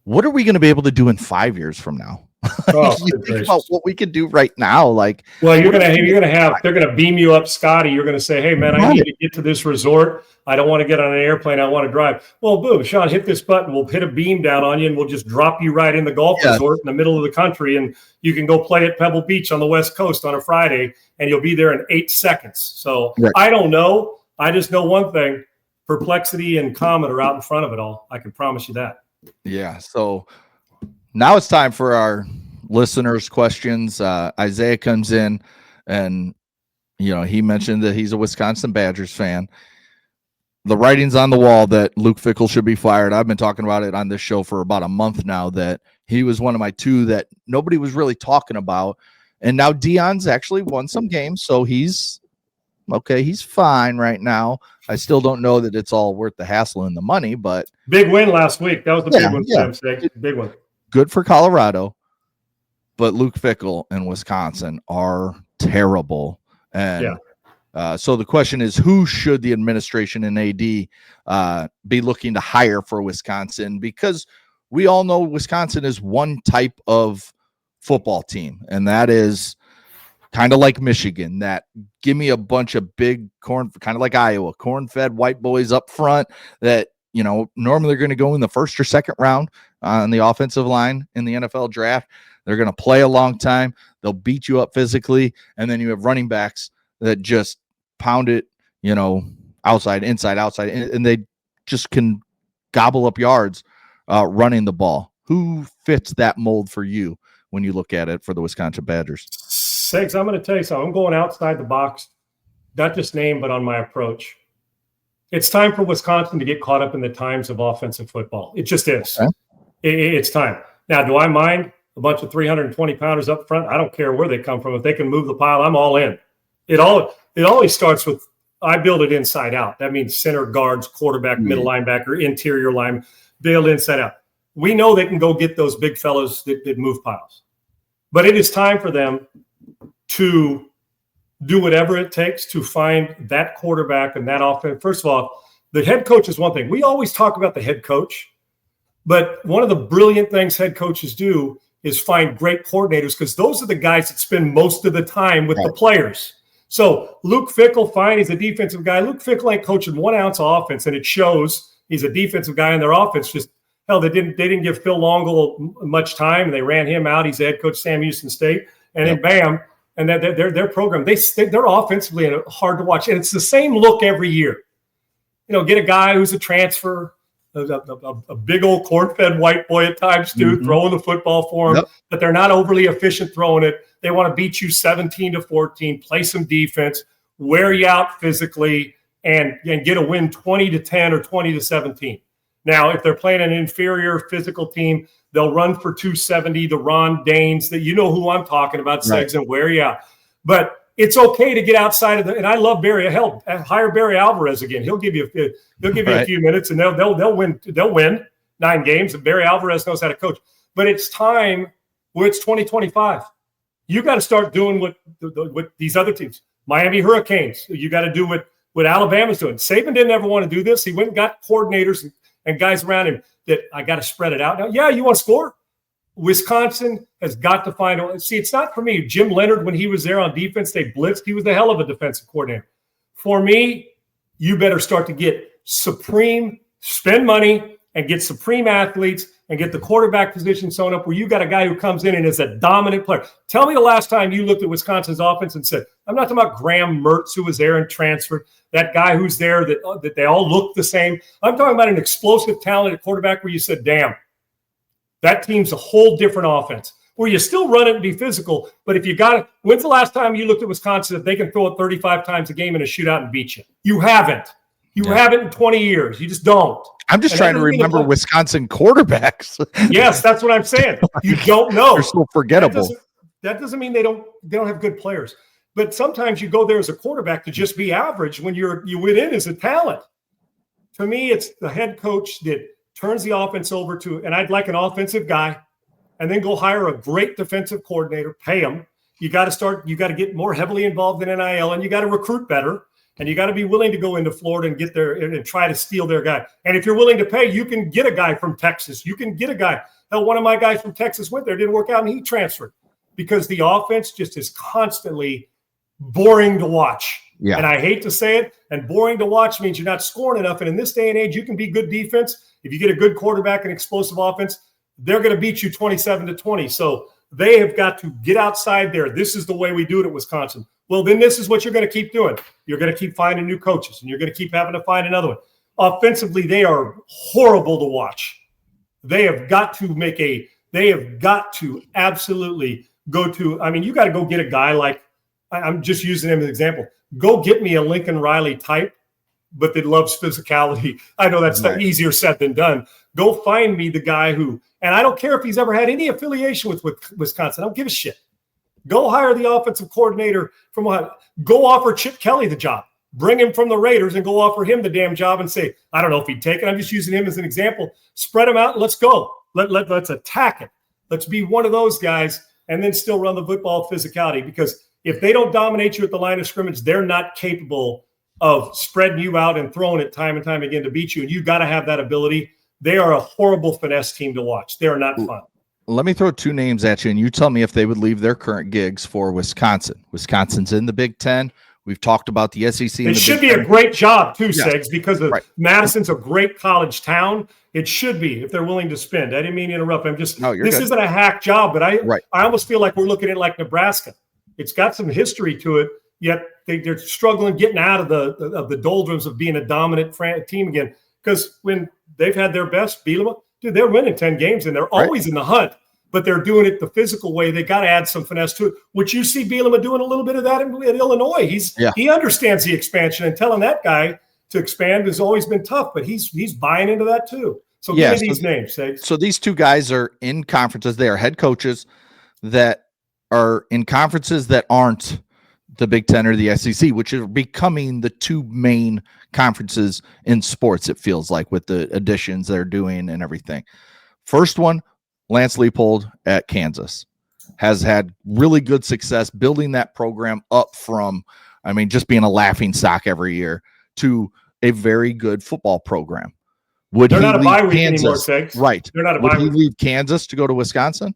[SPEAKER 1] are we going to be able to do in 5 years from now?
[SPEAKER 3] Oh,
[SPEAKER 1] you think about what we could do right now. Like,
[SPEAKER 3] well, they're going to beam you up, Scotty. You're going to say, hey man, I need to get to this resort. I don't want to get on an airplane. I want to drive. Well, boom, Sean, hit this button. We'll hit a beam down on you and we'll just drop you right in the golf resort in the middle of the country. And you can go play at Pebble Beach on the West Coast on a Friday and you'll be there in 8 seconds. So I don't know. I just know one thing. Perplexity and Comet are out in front of it all. I can promise you that.
[SPEAKER 1] Yeah. So now it's time for our listeners' questions. Isaiah comes in and, he mentioned that he's a Wisconsin Badgers fan. The writing's on the wall that Luke Fickell should be fired. I've been talking about it on this show for about a month now, that he was one of my two that nobody was really talking about. And now Deion's actually won some games, so he's okay. He's fine right now. I still don't know that it's all worth the hassle and the money, but
[SPEAKER 3] big win last week. That was the big one for them. Big one.
[SPEAKER 1] Good for Colorado, but Luke Fickell and Wisconsin are terrible. And so the question is, who should the administration and AD be looking to hire for Wisconsin? Because we all know Wisconsin is one type of football team, and that is kind of like Michigan, that give me a bunch of big corn, kind of like Iowa, corn-fed white boys up front that, normally they're going to go in the first or second round on the offensive line in the NFL draft. They're going to play a long time. They'll beat you up physically. And then you have running backs that just pound it, outside, inside, outside, and they just can gobble up yards running the ball. Who fits that mold for you when you look at it for the Wisconsin Badgers?
[SPEAKER 3] Segs, I'm going to tell you something. I'm going outside the box, not just name, but on my approach. It's time for Wisconsin to get caught up in the times of offensive football. It just is. Okay. It's time. Now, do I mind a bunch of 320-pounders up front? I don't care where they come from. If they can move the pile, I'm all in. It always starts with, I build it inside out. That means center, guards, quarterback, middle linebacker, interior line, build inside out. We know they can go get those big fellows that move piles. But it is time for them to do whatever it takes to find that quarterback and that offense. First of all, the head coach is one thing. We always talk about the head coach, but one of the brilliant things head coaches do is find great coordinators, because those are the guys that spend most of the time with the players. So Luke Fickell, fine, he's a defensive guy. Luke Fickell ain't coaching 1 ounce of offense, and it shows. He's a defensive guy, and their offense just, hell, they didn't give Phil Longle much time, and they ran him out. He's the head coach, Sam Houston State, and then bam, and their program, they're offensively hard to watch, and it's the same look every year. Get a guy who's a transfer, a big old corn-fed white boy at times too, throwing the football for them, but they're not overly efficient throwing it. They want to beat you 17-14, play some defense, wear you out physically, and get a win 20-10 or 20-17. Now, if they're playing an inferior physical team, they'll run for 270, the Ron Danes, that who I'm talking about, Segs, and wear you out. But it's okay to get outside of the. And I love Barry. Hell, hire Barry Alvarez again. He'll give you a few minutes, and they'll win. They'll win 9 games. And Barry Alvarez knows how to coach. But it's time where it's 2025. You got to start doing what these other teams, Miami Hurricanes. You got to do what Alabama's doing. Saban didn't ever want to do this. He went and got coordinators and guys around him that I got to spread it out. Now, yeah, you want to score? Wisconsin has got to find – see, it's not for me. Jim Leonard, when he was there on defense, they blitzed. He was the hell of a defensive coordinator. For me, you better start to get supreme, spend money and get supreme athletes and get the quarterback position sewn up where you got a guy who comes in and is a dominant player. Tell me the last time you looked at Wisconsin's offense and said, I'm not talking about Graham Mertz, who was there and transferred, that guy who's there that they all look the same. I'm talking about an explosive, talented quarterback where you said, damn, that team's a whole different offense where you still run it and be physical. But if you got it, when's the last time you looked at Wisconsin that they can throw it 35 times a game in a shootout and beat you? You haven't. You haven't in 20 years. You just don't.
[SPEAKER 1] I'm just trying to remember Wisconsin quarterbacks.
[SPEAKER 3] Yes, that's what I'm saying. You don't know.
[SPEAKER 1] They're so forgettable.
[SPEAKER 3] That doesn't mean they don't have good players. But sometimes you go there as a quarterback to just be average when you went in as a talent. To me, it's the head coach that turns the offense over to, and I'd like an offensive guy, and then go hire a great defensive coordinator, pay him. You got to get more heavily involved in NIL, and you got to recruit better. And you got to be willing to go into Florida and get there and try to steal their guy. And if you're willing to pay, you can get a guy from Texas. You can get a guy. Hell, one of my guys from Texas went there, didn't work out, and he transferred because the offense just is constantly boring to watch.
[SPEAKER 1] Yeah.
[SPEAKER 3] And I hate to say it, and boring to watch means you're not scoring enough. And in this day and age, you can be good defense. If you get a good quarterback and explosive offense, they're going to beat you 27-20. So they have got to get outside there. This is the way we do it at Wisconsin. Well, then this is what you're going to keep doing. You're going to keep finding new coaches, and you're going to keep having to find another one. Offensively, they are horrible to watch. They have got to absolutely go to, I mean, you got to go get a guy like, I'm just using him as an example. Go get me a Lincoln Riley type, but that loves physicality. I know that's easier said than done. Go find me the guy who, and I don't care if he's ever had any affiliation with Wisconsin. I don't give a shit. Go hire the offensive coordinator from Ohio. Go offer Chip Kelly the job. Bring him from the Raiders and go offer him the damn job and say, I don't know if he'd take it. I'm just using him as an example. Spread him out. And let's go. Let's attack it. Let's be one of those guys and then still run the football physicality, because if they don't dominate you at the line of scrimmage, they're not capable of spreading you out and throwing it time and time again to beat you. And you got to have that ability. They are a horrible finesse team to watch. They are not fun.
[SPEAKER 1] Let me throw 2 names at you, and you tell me if they would leave their current gigs for Wisconsin. Wisconsin's in the Big Ten. We've talked about the SEC.
[SPEAKER 3] It should be a great job, too, Segs, because Madison's a great college town. It should be, if they're willing to spend. I didn't mean to interrupt. This isn't a hack job, but I almost feel like we're looking at it like Nebraska. It's got some history to it, yet they're struggling getting out of the doldrums of being a dominant team again. Because when they've had their best, Bielema, dude, they're winning 10 games, and they're always in the hunt, but they're doing it the physical way. They got to add some finesse to it, which you see Bielema doing a little bit of that in Illinois. He understands the expansion, and telling that guy to expand has always been tough, but he's buying into that too. So give me these names.
[SPEAKER 1] So these 2 guys are in conferences. They are head coaches that are in conferences that aren't the Big Ten or the SEC, which are becoming the 2 main conferences in sports, it feels like, with the additions they're doing and everything. First one, Lance Leipold at Kansas has had really good success building that program up from, just being a laughing stock every year to a very good football program.
[SPEAKER 3] They're not a bye week anymore, Segs.
[SPEAKER 1] Right.
[SPEAKER 3] They're not a
[SPEAKER 1] bye week. Would he leave Kansas to go to Wisconsin?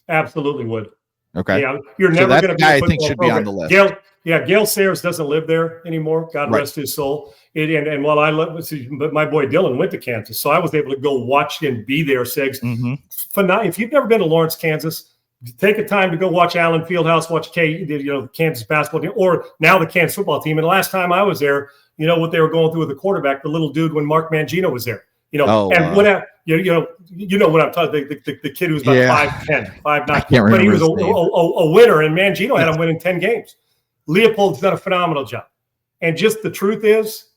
[SPEAKER 3] Absolutely would.
[SPEAKER 1] Okay.
[SPEAKER 3] Yeah, you're never going to be
[SPEAKER 1] a guy I think should
[SPEAKER 3] program.
[SPEAKER 1] be on the list.
[SPEAKER 3] Gail Sayers doesn't live there anymore. God rest his soul. And while I love, but my boy Dylan went to Kansas, so I was able to go watch and be there. Segs, if you've never been to Lawrence, Kansas, take a time to go watch Allen Fieldhouse, watch Kansas basketball team, or now the Kansas football team. And the last time I was there, you know what they were going through with the quarterback, the little dude when Mark Mangino was there. You know what I'm talking. The kid who was about 5'10", 5'9", but he was a winner, and Mangino had him winning 10 games. Leopold's done a phenomenal job, and just the truth is,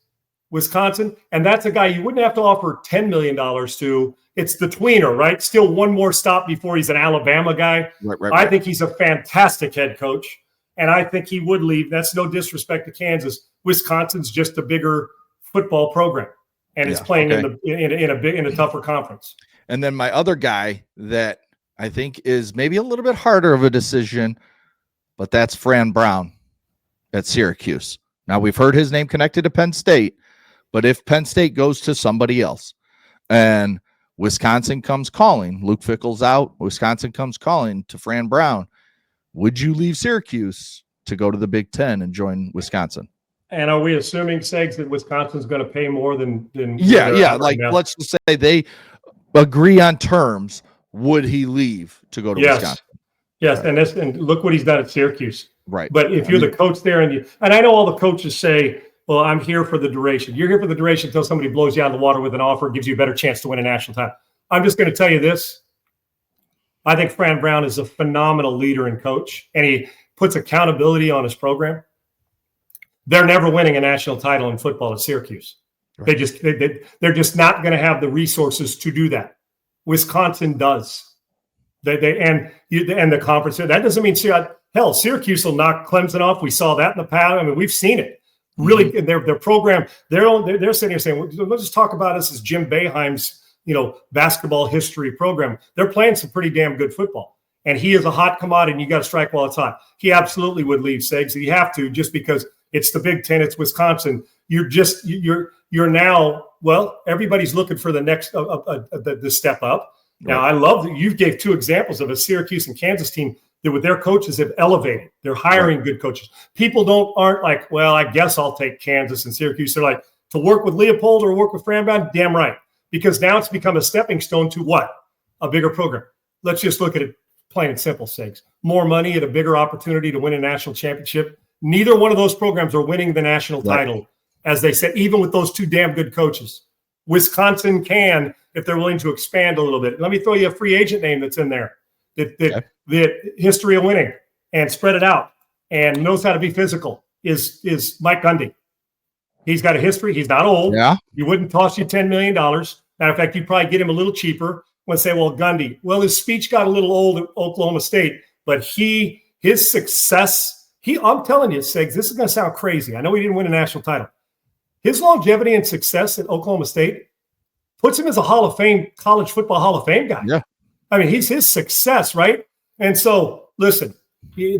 [SPEAKER 3] Wisconsin, and that's a guy you wouldn't have to offer $10 million to. It's the tweener, right? Still one more stop before he's an Alabama guy.
[SPEAKER 1] Right.
[SPEAKER 3] I think he's a fantastic head coach, And I think he would leave. That's no disrespect to Kansas. Wisconsin's just a bigger football program, and it's playing in a tougher conference.
[SPEAKER 1] And then my other guy that I think is maybe a little bit harder of a decision, but that's Fran Brown at Syracuse. Now, we've heard his name connected to Penn State, but if Penn State goes to somebody else and Wisconsin comes calling, Luke Fickell's out, Wisconsin comes calling to Fran Brown, would you leave Syracuse to go to the Big Ten and join Wisconsin?
[SPEAKER 3] And are we assuming, Segs, that Wisconsin's going to pay more than
[SPEAKER 1] like let's just say they agree on terms. Would he leave to go to Wisconsin?
[SPEAKER 3] Yes, and look what he's done at Syracuse.
[SPEAKER 1] Right.
[SPEAKER 3] But if you're the coach there, and I know all the coaches say, well, I'm here for the duration. You're here for the duration until somebody blows you out of the water with an offer, gives you a better chance to win a national title. I'm just going to tell you this. I think Fran Brown is a phenomenal leader and coach, and he puts accountability on his program. They're never winning a national title in football at Syracuse. Right. They're just not going to have the resources to do that. Wisconsin does. And the conference. That doesn't mean Syracuse will knock Clemson off. We saw that in the past. I mean, we've seen it. Really, their program. They're sitting here saying, well, let's just talk about this as Jim Boeheim's basketball history program. They're playing some pretty damn good football, and he is a hot commodity. And you got to strike while it's hot. He absolutely would leave, Segs. You have to, just because it's the Big Ten, it's Wisconsin. You're now, well, everybody's looking for the next the step up. Now, I love that you gave two examples of a Syracuse and Kansas team that with their coaches have elevated. They're hiring good coaches. People aren't like, well, I guess I'll take Kansas and Syracuse. They're like, to work with Leopold or work with Fran Brown, damn right. Because now it's become a stepping stone to what? A bigger program. Let's just look at it plain and simple, Segs. More money at a bigger opportunity to win a national championship. Neither one of those programs are winning the national title, as they said, even with those two damn good coaches. Wisconsin can, if they're willing to expand a little bit. Let me throw you a free agent name that's in there that history of winning and spread it out and knows how to be physical is Mike Gundy. He's got a history. He's not old.
[SPEAKER 1] Yeah.
[SPEAKER 3] He wouldn't cost you $10 million. Matter of fact, you'd probably get him a little cheaper. When say, well, Gundy, well, his speech got a little old at Oklahoma State, but his success, I'm telling you, Segs, this is going to sound crazy. I know he didn't win a national title. His longevity and success at Oklahoma State puts him as a Hall of Fame, college football Hall of Fame guy.
[SPEAKER 1] Yeah.
[SPEAKER 3] I mean, he's his success, right? And so, listen,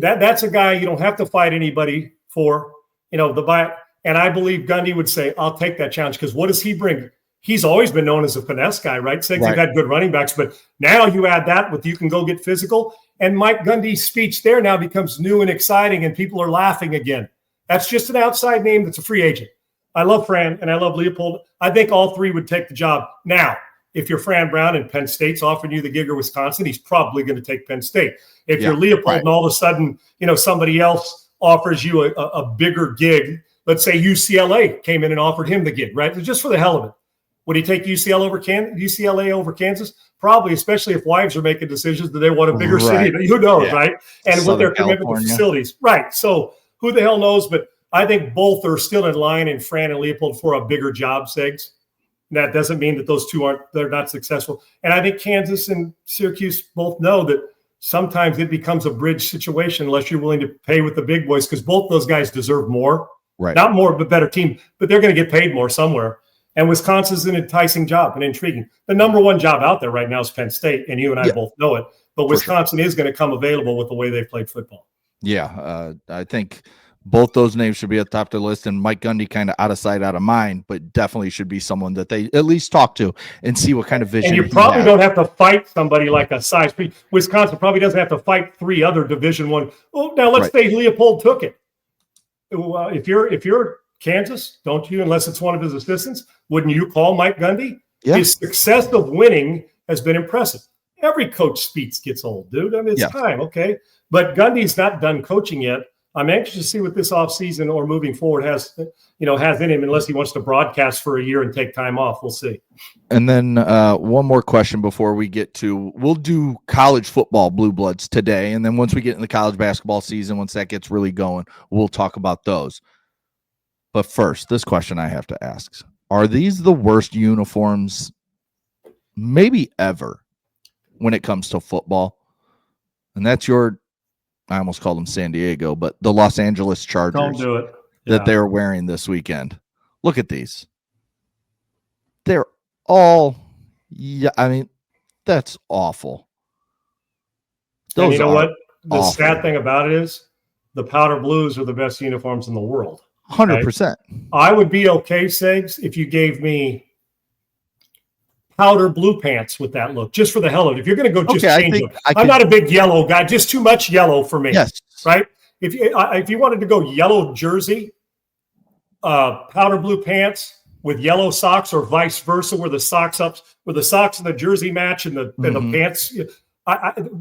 [SPEAKER 3] that's a guy you don't have to fight anybody for, the buy. And I believe Gundy would say, I'll take that challenge, because what does he bring? He's always been known as a finesse guy, right? They've had good running backs, but now you add that with you can go get physical. And Mike Gundy's speech there now becomes new and exciting, and people are laughing again. That's just an outside name that's a free agent. I love Fran and I love Leopold. I think all three would take the job. Now, if you're Fran Brown and Penn State's offering you the gig or Wisconsin, he's probably going to take Penn State. If you're Leopold and all of a sudden, somebody else offers you a bigger gig, let's say UCLA came in and offered him the gig, right? Just for the hell of it. Would he take UCLA over Kansas? Probably, especially if wives are making decisions that they want a bigger city. Who knows, right? And with their commitment to facilities. Right. So who the hell knows? But I think both are still in line in Fran and Leopold for a bigger job, Segs. That doesn't mean that those two they're not successful. And I think Kansas and Syracuse both know that sometimes it becomes a bridge situation unless you're willing to pay with the big boys, because both those guys deserve more. Right. Not more, but better team. But they're going to get paid more somewhere. And Wisconsin's an enticing job and intriguing. The number one job out there right now is Penn State, and you and I both know it. But Wisconsin is going to come available with the way they've played football.
[SPEAKER 1] Yeah, I think both those names should be at the top of the list, and Mike Gundy kind of out of sight, out of mind, but definitely should be someone that they at least talk to and see what kind of vision.
[SPEAKER 3] And you probably don't have to fight somebody like a size 3. Wisconsin probably doesn't have to fight 3 other Division I. Oh, now let's say Leopold took it. If you're Kansas, don't you, unless it's one of his assistants, wouldn't you call Mike Gundy? Yeah. His success of winning has been impressive. Every coach speech gets old, dude. I mean, it's time, okay? But Gundy's not done coaching yet. I'm anxious to see what this offseason or moving forward has in him, unless he wants to broadcast for a year and take time off. We'll see.
[SPEAKER 1] And then one more question before we get to, we'll do college football Blue Bloods today. And then once we get in the college basketball season, once that gets really going, we'll talk about those. But first, this question I have to ask. Are these the worst uniforms maybe ever when it comes to football? And that's your I almost called them San Diego, but the Los Angeles Chargers.
[SPEAKER 2] Don't do it.
[SPEAKER 1] That they're wearing this weekend. Look at these. They're all, I mean, that's awful.
[SPEAKER 2] And you know what? The sad thing about it is the powder blues are the best uniforms in the world.
[SPEAKER 1] 100%.
[SPEAKER 2] I would be okay, Segs, if you gave me powder blue pants with that look, just for the hell of it. If you're going to go just change them. I'm not a big yellow guy, just too much yellow for me.
[SPEAKER 1] Yes.
[SPEAKER 2] Right? If you wanted to go yellow jersey, powder blue pants with yellow socks, or vice versa, where the socks and the jersey match and the pants,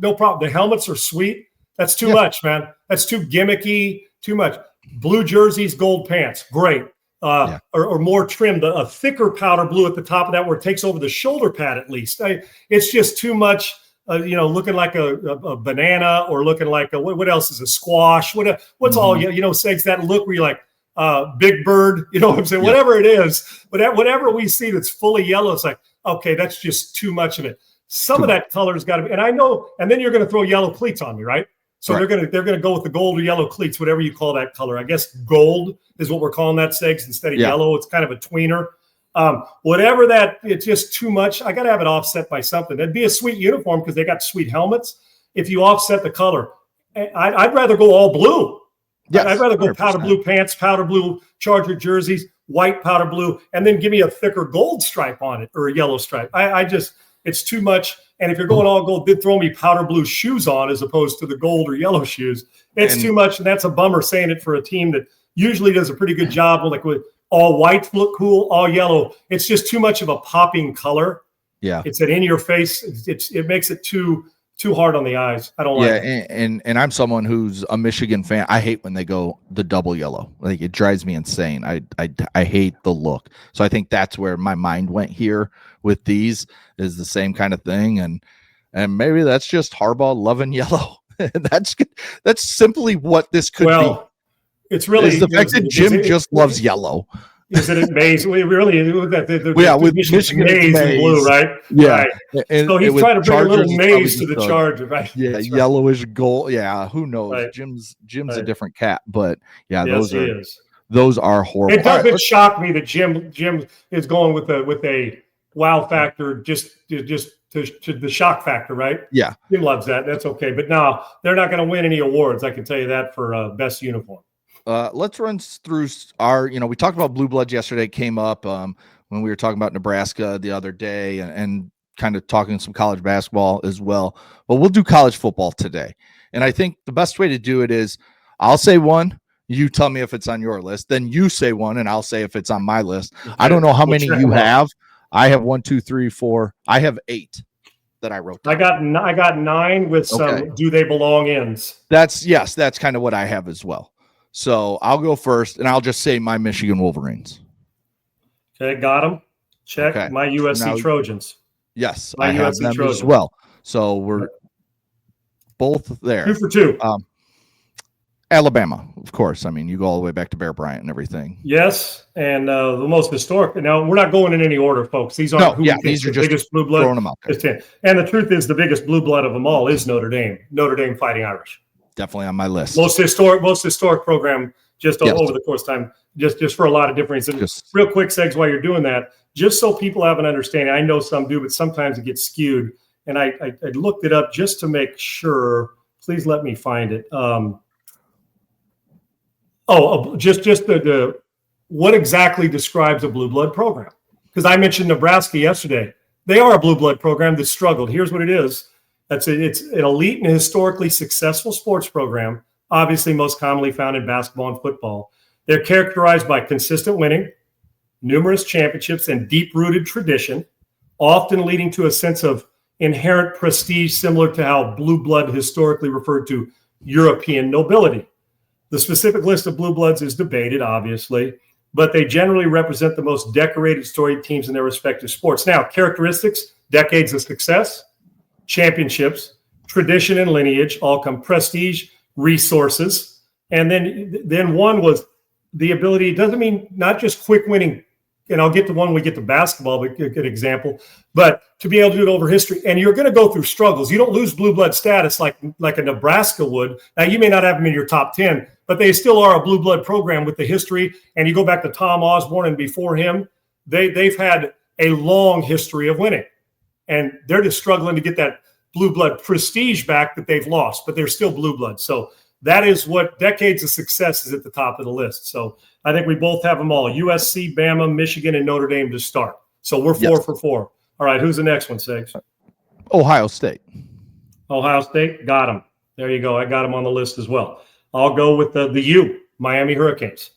[SPEAKER 2] no problem. The helmets are sweet. That's too much, man. That's too gimmicky, too much. Blue jerseys, gold pants, great. Or more trimmed, a thicker powder blue at the top of that where it takes over the shoulder pad at least. It's just too much, looking like a banana, or looking like what else is a squash? What's all, Segs, that look where you're like, Big Bird, you know what I'm saying? Whatever it is, whatever we see that's fully yellow, it's like, okay, that's just too much of it. Some of that color's got to be, and I know, and then you're going to throw yellow cleats on me, right? So they're going to go with the gold or yellow cleats, whatever you call that color. I guess gold is what we're calling that, Segs, instead of yellow. It's kind of a tweener. Whatever that, it's just too much. I got to have it offset by something. It'd be a sweet uniform because they got sweet helmets. If you offset the color, I'd rather go all blue. Yes, I'd rather go 100%. Powder blue pants, powder blue Charger jerseys, white powder blue, and then give me a thicker gold stripe on it, or a yellow stripe. It's too much. And if you're going all gold, then throw me powder blue shoes on as opposed to the gold or yellow shoes. It's too much, and that's a bummer saying it for a team that usually does a pretty good job with all white look cool, all yellow. It's just too much of a popping color. Yeah. It's an in your face. It makes it too hard on the eyes. I don't like it.
[SPEAKER 1] And I'm someone who's a Michigan fan. I hate when they go the double yellow. Like, it drives me insane. I hate the look. So I think that's where my mind went here with these, is the same kind of thing. And maybe that's just Harbaugh loving yellow. That's simply what this could be.
[SPEAKER 2] It's really
[SPEAKER 1] the fact that Jim just loves yellow.
[SPEAKER 2] Is it maize? We really with
[SPEAKER 1] Michigan
[SPEAKER 2] maize and blue, right?
[SPEAKER 1] Yeah.
[SPEAKER 2] Right. So he's trying to bring a little maize to the Charger, right?
[SPEAKER 1] Yeah,
[SPEAKER 2] that's
[SPEAKER 1] yellowish gold. Yeah, who knows? Right. Jim's a different cat, but those are horrible.
[SPEAKER 2] It doesn't shock me that Jim is going with a wow factor, just to the shock factor, right?
[SPEAKER 1] Yeah,
[SPEAKER 2] Jim loves that. That's okay, but no, they're not going to win any awards. I can tell you that for best uniform.
[SPEAKER 1] Let's run through our, we talked about blue bloods yesterday. It came up when we were talking about Nebraska the other day, and kind of talking some college basketball as well. But we'll do college football today. And I think the best way to do it is I'll say one, you tell me if it's on your list, then you say one, and I'll say if it's on my list. Okay. I don't know how many you have. I have 1, 2, 3, 4. I have 8 that I wrote down.
[SPEAKER 2] I got 9 with some do they belong ins.
[SPEAKER 1] That's kind of what I have as well. So I'll go first, and I'll just say my Michigan Wolverines.
[SPEAKER 2] Okay, got them. Check. Okay. My USC Trojans.
[SPEAKER 1] Yes, I have them Trojans as well. So we're both there.
[SPEAKER 2] 2 for 2.
[SPEAKER 1] Alabama, of course. I mean, you go all the way back to Bear Bryant and everything.
[SPEAKER 2] Yes, and the most historic. Now, we're not going in any order, folks. These aren't
[SPEAKER 1] these are
[SPEAKER 2] the
[SPEAKER 1] just
[SPEAKER 2] biggest blue blood.
[SPEAKER 1] Throwing them out there.
[SPEAKER 2] 10. And the truth is, the biggest blue blood of them all is Notre Dame. Notre Dame Fighting Irish.
[SPEAKER 1] Definitely on my list.
[SPEAKER 2] Most historic program over the course of time, just for a lot of different reasons. Real quick, Segs, while you're doing that, just so people have an understanding. I know some do, but sometimes it gets skewed. And I looked it up just to make sure. Please let me find it. Just the what exactly describes a blue blood program? Because I mentioned Nebraska yesterday. They are a blue blood program that struggled. Here's what it is. It's an elite and historically successful sports program, obviously most commonly found in basketball and football. They're characterized by consistent winning, numerous championships, and deep-rooted tradition, often leading to a sense of inherent prestige similar to how blue blood historically referred to European nobility. The specific list of blue bloods is debated, obviously, but they generally represent the most decorated, storied teams in their respective sports. Now, characteristics, decades of success, championships, tradition and lineage, all come prestige, resources. And then one was the ability, it doesn't mean not just quick winning
[SPEAKER 3] and I'll get to one when we get to basketball, but a good example. But to be able to do it over history, and you're going to go through struggles. You don't lose blue blood status like a Nebraska would. Now, you may not have them in your top 10, but they still are a blue blood program with the history. And you go back to Tom Osborne and before him, they've had a long history of winning. And they're just struggling to get that blue blood prestige back that they've lost, but they're still blue blood. So that is what decades of success is at the top of the list. So I think we both have them all: USC, Bama, Michigan, and Notre Dame to start. So we're 4 for 4. All right, who's the next one, Sigs?
[SPEAKER 1] Ohio State.
[SPEAKER 3] Ohio State, got them. There you go. I got them on the list as well. I'll go with the U, Miami Hurricanes.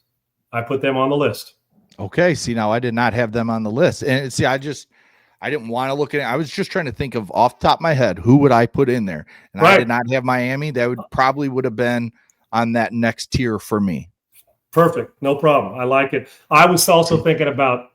[SPEAKER 3] I put them on the list.
[SPEAKER 1] Okay. See, now I did not have them on the list. And see, I didn't want to look at it. I was just trying to think of off the top of my head, who would I put in there? And I did not have Miami. That would have been on that next tier for me.
[SPEAKER 3] Perfect. No problem. I like it. I was also thinking about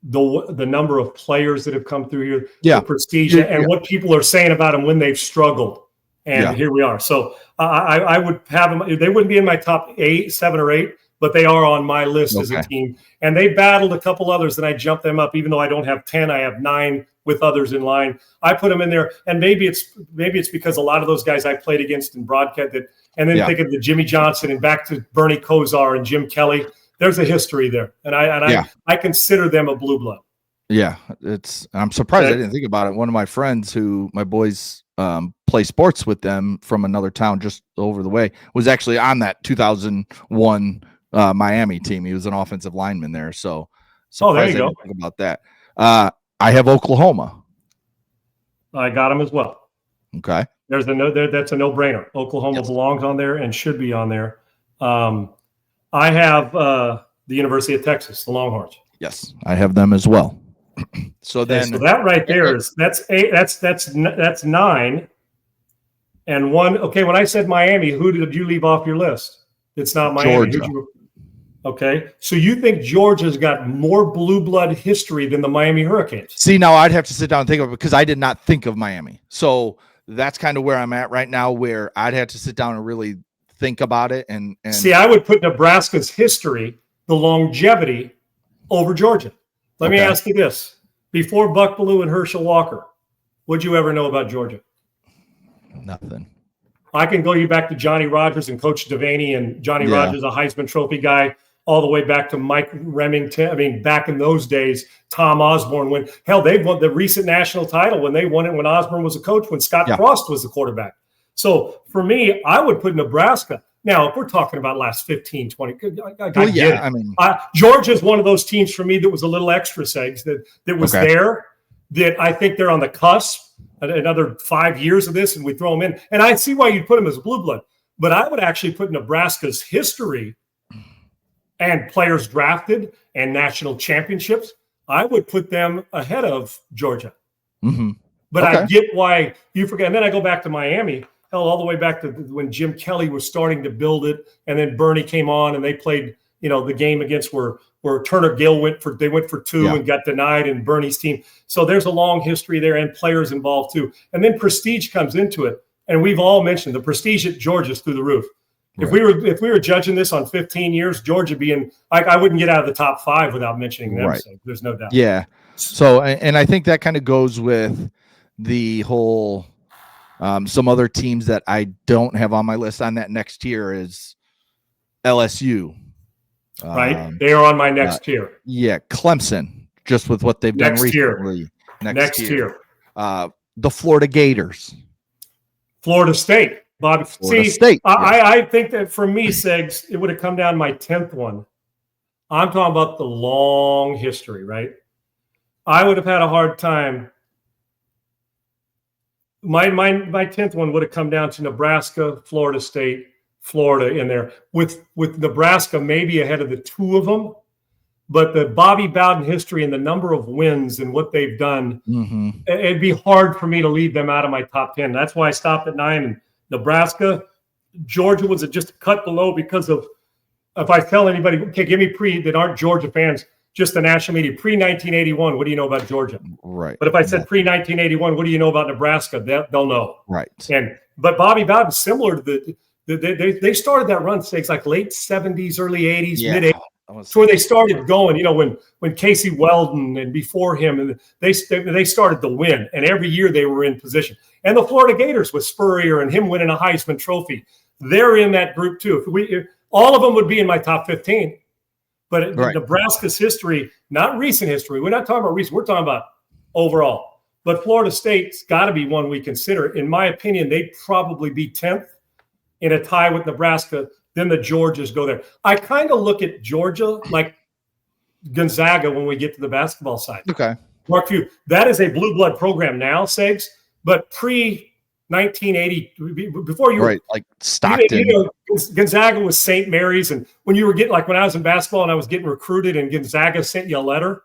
[SPEAKER 3] the number of players that have come through here, the prestige, and what people are saying about them when they've struggled. And here we are. So I would have them. They wouldn't be in my top 7 or 8, but they are on my list as a team. And they battled a couple others, and I jumped them up. Even though I don't have 10, I have 9 with others in line. I put them in there, and maybe it's because a lot of those guys I played against in broadcast and then thinking of Jimmy Johnson and back to Bernie Kosar and Jim Kelly. There's a history there, and I consider them a blue blood.
[SPEAKER 1] Yeah, I'm surprised I didn't think about it. One of my friends, my boys play sports with them from another town just over the way, was actually on that 2001 Miami team. He was an offensive lineman there. So
[SPEAKER 3] there you go.
[SPEAKER 1] Think about that. I have Oklahoma.
[SPEAKER 3] I got them as well.
[SPEAKER 1] Okay.
[SPEAKER 3] That's a no-brainer. Oklahoma belongs on there and should be on there. I have the University of Texas, the Longhorns.
[SPEAKER 1] Yes, I have them as well. So
[SPEAKER 3] that right there that's 8. That's 9 and 1. Okay, when I said Miami, who did you leave off your list? It's not Miami.
[SPEAKER 1] Georgia.
[SPEAKER 3] Okay, so you think Georgia's got more blue blood history than the Miami Hurricanes?
[SPEAKER 1] See, now I'd have to sit down and think of it because I did not think of Miami. So that's kind of where I'm at right now, where I'd have to sit down and really think about it. And
[SPEAKER 3] see, I would put Nebraska's history, the longevity, over Georgia. Let me ask you this. Before Buck Bellew and Herschel Walker, what'd you ever know about Georgia?
[SPEAKER 1] Nothing.
[SPEAKER 3] I can go you back to Johnny Rodgers and Coach Devaney, and Johnny Rodgers, a Heisman Trophy guy, all the way back to Mike Remington. I mean, back in those days, Tom Osborne, they won the recent national title when they won it when Osborne was a coach, when Scott Frost was the quarterback. So for me, I would put Nebraska. Now, if we're talking about last 15, 20, I get it.
[SPEAKER 1] I mean,
[SPEAKER 3] Georgia's one of those teams for me that was a little extra, Segs, that was there, that I think they're on the cusp. Another 5 years of this, and we throw them in. And I see why you'd put them as a blue blood. But I would actually put Nebraska's history and players drafted and national championships, I would put them ahead of Georgia.
[SPEAKER 1] Mm-hmm.
[SPEAKER 3] But I get why you forget. And then I go back to Miami, all the way back to when Jim Kelly was starting to build it, and then Bernie came on and they played, the game against where Turner Gill went for 2 and got denied in Bernie's team. So there's a long history there and players involved too. And then prestige comes into it. And we've all mentioned the prestige at Georgia's through the roof. Right. If we were judging this on 15 years, Georgia being I wouldn't get out of the top 5 without mentioning them. Right. So there's no doubt.
[SPEAKER 1] Yeah. So, and I think that kind of goes with the whole some other teams that I don't have on my list on that next tier is LSU.
[SPEAKER 3] Right. They are on my next tier.
[SPEAKER 1] Yeah. Clemson, just with what they've done recently.
[SPEAKER 3] Next tier.
[SPEAKER 1] The Florida Gators.
[SPEAKER 3] Florida State. Bobby.
[SPEAKER 1] Florida State.
[SPEAKER 3] I think that for me, Segs, it would have come down my 10th one. I'm talking about the long history, right? I would have had a hard time. My 10th one would have come down to Nebraska, Florida State, Florida in there, with Nebraska maybe ahead of the 2 of them. But the Bobby Bowden history and the number of wins and what they've done, it'd be hard for me to leave them out of my top 10. That's why I stopped at 9. And Nebraska, Georgia was just a cut below because of, if I tell anybody, okay, give me that aren't Georgia fans, just the national media, pre-1981, what do you know about Georgia?
[SPEAKER 1] Right.
[SPEAKER 3] But if I said pre-1981, what do you know about Nebraska? They'll know.
[SPEAKER 1] Right.
[SPEAKER 3] But Bobby Bowden's similar to they started that run, say, it's like late 70s, early 80s, mid 80s. It's where they started going, when Casey Weldon and before him, and they started to win, and every year they were in position. And the Florida Gators with Spurrier and him winning a Heisman Trophy, they're in that group too. If all of them would be in my top 15. But Nebraska's history, not recent history, we're not talking about recent, we're talking about overall. But Florida State's got to be one we consider. In my opinion, they'd probably be 10th in a tie with Nebraska. Then the Georgias go there. I kind of look at Georgia like Gonzaga when we get to the basketball side.
[SPEAKER 1] Okay.
[SPEAKER 3] Mark Few, that is a blue blood program now, Segs, but pre-1980, before you
[SPEAKER 1] were like Stockton.
[SPEAKER 3] Gonzaga was St. Mary's, and when you were getting, like when I was in basketball and I was getting recruited and Gonzaga sent you a letter,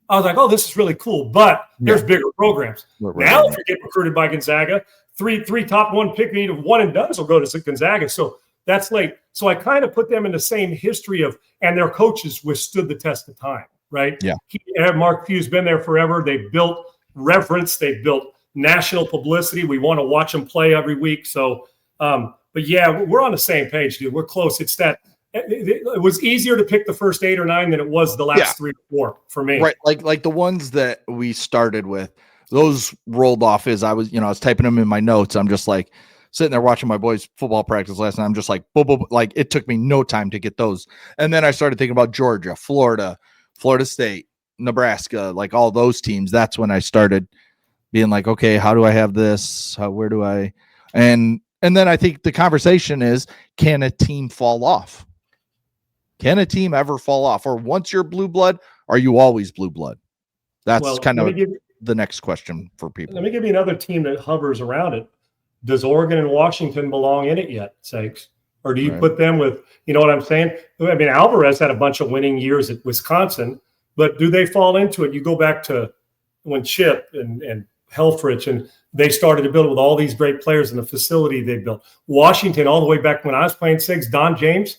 [SPEAKER 3] I was like, oh, this is really cool, but there's bigger programs. Now if you get recruited by Gonzaga, three top one pick, one and done will go to Gonzaga. So that's late. So I kind of put them in the same history of, and their coaches withstood the test of time, right?
[SPEAKER 1] Yeah.
[SPEAKER 3] Mark Few's been there forever. They've built reverence. They've built national publicity. We want to watch them play every week. So, but yeah, we're on the same page, dude. We're close. It's that it was easier to pick the first 8 or 9 than it was the last 3 or 4 for me.
[SPEAKER 1] Right. Like the ones that we started with, those rolled off as I was typing them in my notes. I'm just like sitting there watching my boys football practice last night. I'm just like, like it took me no time to get those. And then I started thinking about Georgia, Florida State, Nebraska, like all those teams. That's when I started being like, okay, how do I have this? Where do I? And then I think the conversation is, can a team fall off? Can a team ever fall off? Or once you're blue blood, are you always blue blood? That's kind of the next question for people.
[SPEAKER 3] Let me give you another team that hovers around it. Does Oregon and Washington belong in it yet, Sakes? Or do you put them with, you know what I'm saying? I mean, Alvarez had a bunch of winning years at Wisconsin, but do they fall into it? You go back to when Chip and Helfrich, and they started to build it with all these great players in the facility they built. Washington, all the way back when I was playing Sigs, Don James,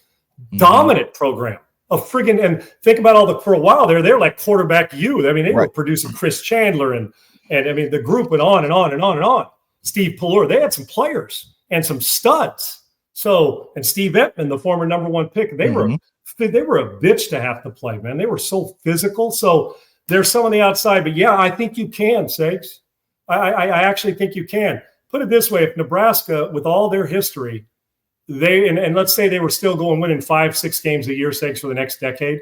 [SPEAKER 3] dominant program. And think about for a while they're like quarterback youth. I mean, they were producing Chris Chandler and I mean, the group went on and on and on and on. Steve Pallure, they had some players and some studs. So, and Steve Ettman, the former number 1 pick, they were a bitch to have to play, man. They were so physical. So there's some on the outside, but yeah, I think you can, Sakes. I actually think you can. Put it this way: if Nebraska, with all their history, and let's say they were still winning 5-6 games a year, Sakes, for the next decade,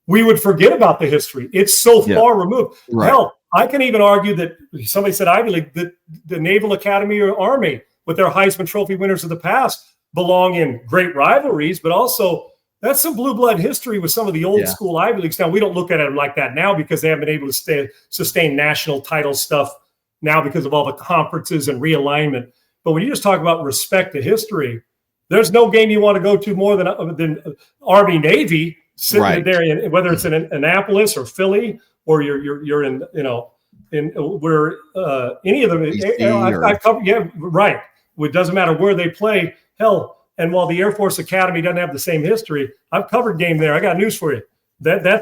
[SPEAKER 3] we would forget about the history. It's so far removed.
[SPEAKER 1] Right.
[SPEAKER 3] Hell, I can even argue that somebody said Ivy League, that the Naval Academy or Army, with their Heisman Trophy winners of the past, belong in great rivalries, but also that's some blue blood history with some of the old school Ivy Leagues. Now, we don't look at them like that now because they haven't been able to sustain national title stuff now because of all the conferences and realignment. But when you just talk about respect to history, there's no game you want to go to more than Army Navy sitting there, whether it's in Annapolis or Philly or you're in where any of them. I've covered. Yeah, right. It doesn't matter where they play. Hell, and while the Air Force Academy doesn't have the same history, I've covered game there. I got news for you. That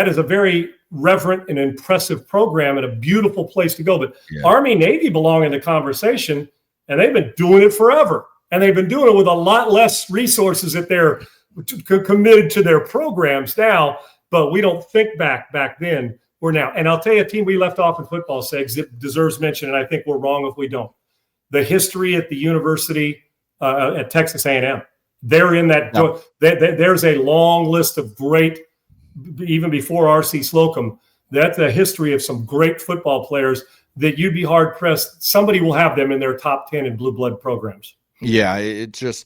[SPEAKER 3] is a very reverent and impressive program and a beautiful place to go. But Army Navy belong in the conversation, and they've been doing it forever. And they've been doing it with a lot less resources that they're committed to their programs now. But we don't think back then. We're now. And I'll tell you a team we left off in football, Segs, that deserves mention, and I think we're wrong if we don't. The history at the university at Texas A&M. They're in that. No. There's a long list of great, even before R.C. Slocum, that's a history of some great football players that you'd be hard-pressed. Somebody will have them in their top 10 in blue blood programs.
[SPEAKER 1] Yeah, it's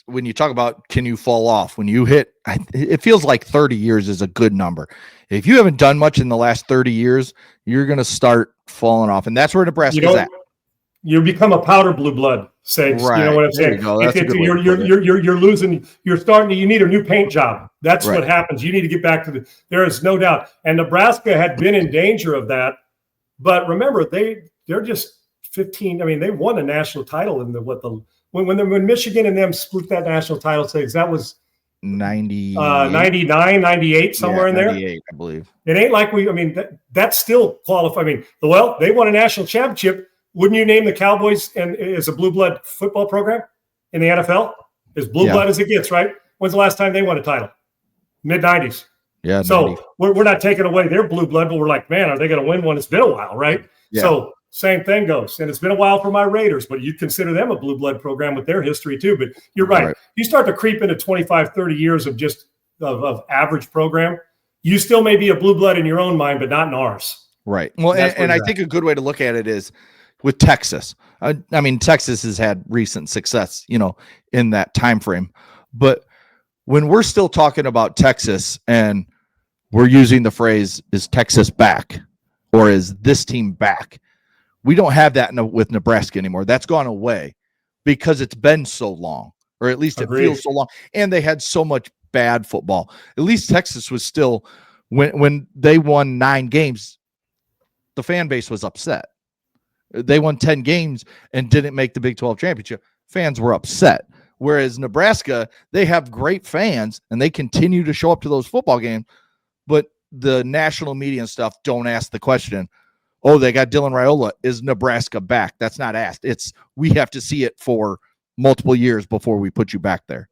[SPEAKER 1] when you talk about can you fall off, when you hit, it feels like 30 years is a good number. If you haven't done much in the last 30 years, you're going to start falling off. And that's where Nebraska's at.
[SPEAKER 3] You become a powder blue blood, say,
[SPEAKER 1] right.
[SPEAKER 3] You know what I'm saying? You're losing, you need a new paint job. That's what happens. You need to get back to there is no doubt. And Nebraska had been in danger of that. But remember, they're just 15. I mean, they won a national title in when Michigan and them split that national title stakes. That was 99, 98, somewhere in there.
[SPEAKER 1] 98, I believe.
[SPEAKER 3] It ain't like that's still qualified. I mean, they won a national championship. Wouldn't you name the Cowboys as a blue blood football program in the NFL? As blue blood as it gets, right? When's the last time they won a title? Mid-90s.
[SPEAKER 1] Yeah.
[SPEAKER 3] So we're not taking away their blue blood, but we're like, man, are they going to win one? It's been a while, right?
[SPEAKER 1] Yeah.
[SPEAKER 3] So same thing goes. And it's been a while for my Raiders, but you'd consider them a blue blood program with their history too. But you're right. You start to creep into 25, 30 years of just of average program. You still may be a blue blood in your own mind, but not in ours.
[SPEAKER 1] Right. Well, and I think a good way to look at it is with Texas. I mean, Texas has had recent success, in that time frame. But when we're still talking about Texas and we're using the phrase, is Texas back or is this team back? We don't have that with Nebraska anymore. That's gone away because it's been so long, or at least it feels so long. And they had so much bad football. At least Texas was still, when they won 9 games, the fan base was upset. They won 10 games and didn't make the Big 12 championship. Fans were upset. Whereas Nebraska, they have great fans and they continue to show up to those football games, but the national media and stuff don't ask the question, oh, they got Dylan Raiola. Is Nebraska back? That's not asked. It's, we have to see it for multiple years before we put you back there.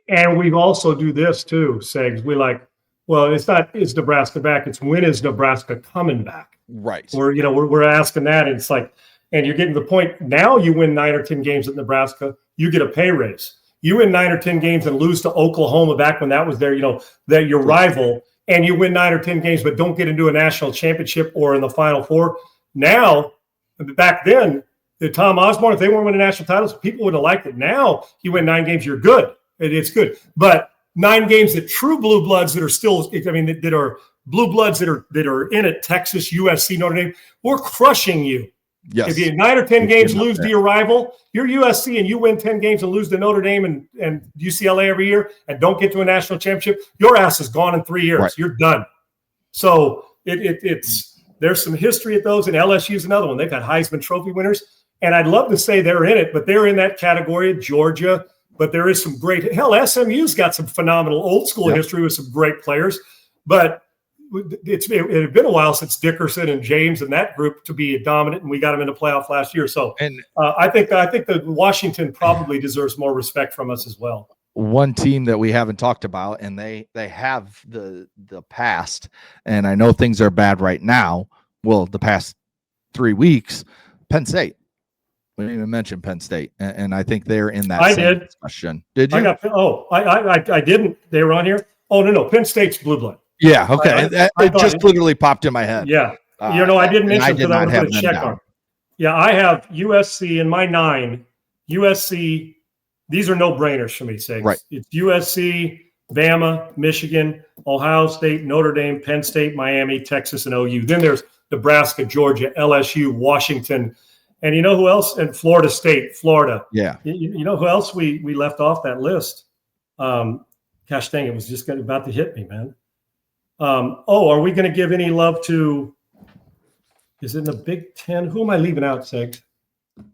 [SPEAKER 3] And we also do this too, Segs. We like, well, it's not, is Nebraska back? It's when is Nebraska coming back?
[SPEAKER 1] Right.
[SPEAKER 3] We're asking that. And it's like, and you're getting to the point now you win 9 or 10 games at Nebraska, you get a pay raise. You win 9 or 10 games and lose to Oklahoma back when that was their, that your rival, and you win 9 or 10 games, but don't get into a national championship or in the Final Four. Now, back then, the Tom Osborne, if they weren't winning national titles, people would have liked it. Now you win 9 games, you're good. It's good. But 9 games that true blue bloods that are still, that are blue bloods that are in it, Texas, USC, Notre Dame, we're crushing you.
[SPEAKER 1] Yes.
[SPEAKER 3] If you 9 or 10 games lose to your rival, you're USC and you win 10 games and lose to Notre Dame and UCLA every year and don't get to a national championship, your ass is gone in 3 years. Right. You're done. So there's some history at those, and LSU is another one. They've had Heisman Trophy winners, and I'd love to say they're in it, but they're in that category. Georgia, but there is some great. Hell, SMU's got some phenomenal old school history with some great players, but it had been a while since Dickerson and James and that group to be dominant, and we got them in the playoff last year. So, I think that Washington probably deserves more respect from us as well.
[SPEAKER 1] One team that we haven't talked about, and they have the past, and I know things are bad right now. Well, the past 3 weeks, Penn State. We didn't even mention Penn State, and I think they're in that discussion. Did you?
[SPEAKER 3] I didn't. They were on here. Oh no, Penn State's blue blood.
[SPEAKER 1] Yeah, okay. It just literally popped in my head.
[SPEAKER 3] Yeah. I didn't mention because I wanted to check on. Yeah, I have USC in my 9. USC, these are no-brainers for me, Segs.
[SPEAKER 1] Right.
[SPEAKER 3] It's USC, Bama, Michigan, Ohio State, Notre Dame, Penn State, Miami, Texas, and OU. Then there's Nebraska, Georgia, LSU, Washington, and you know who else? And Florida State, Florida.
[SPEAKER 1] Yeah.
[SPEAKER 3] You know who else we left off that list? Gosh dang, it was just about to hit me, man. Are we going to give any love to, is it in the Big Ten? Who am I leaving out, Segs?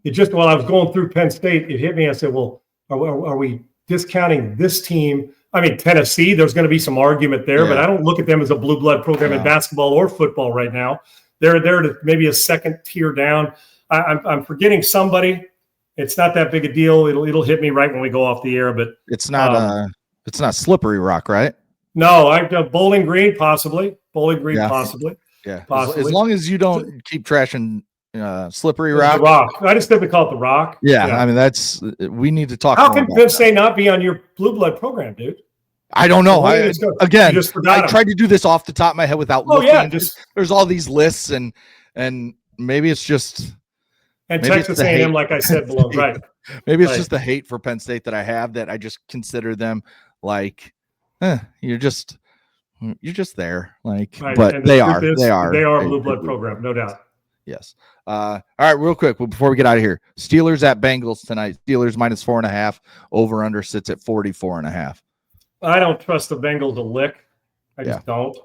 [SPEAKER 3] It just, while I was going through Penn State, it hit me. I said, well, are we discounting this team? I mean, Tennessee, there's going to be some argument there, but I don't look at them as a blue blood program in basketball or football right now. They're to maybe a second tier down. I'm forgetting somebody. It's not that big a deal. It'll hit me right when we go off the air, but
[SPEAKER 1] it's not Slippery Rock, right?
[SPEAKER 3] No, Bowling Green possibly. Possibly.
[SPEAKER 1] Yeah, possibly. As long as you don't keep trashing Slippery Rock.
[SPEAKER 3] The Rock. I just simply call it the Rock.
[SPEAKER 1] Yeah, I mean we need to talk.
[SPEAKER 3] How can Penn State not be on your blue blood program, dude?
[SPEAKER 1] I don't know. I tried to do this off the top of my head without looking. Yeah, there's all these lists and maybe it's just.
[SPEAKER 3] And Texas A&M, like I said, belongs right.
[SPEAKER 1] Maybe it's just the hate for Penn State that I have, that I just consider them like, you're just there. Like, but they are a blue blood program, no doubt. Yes. All right, real quick before we get out of here, Steelers at Bengals tonight. Steelers -4.5. Over under sits at 44.5.
[SPEAKER 3] I don't trust the Bengals a lick. I just don't.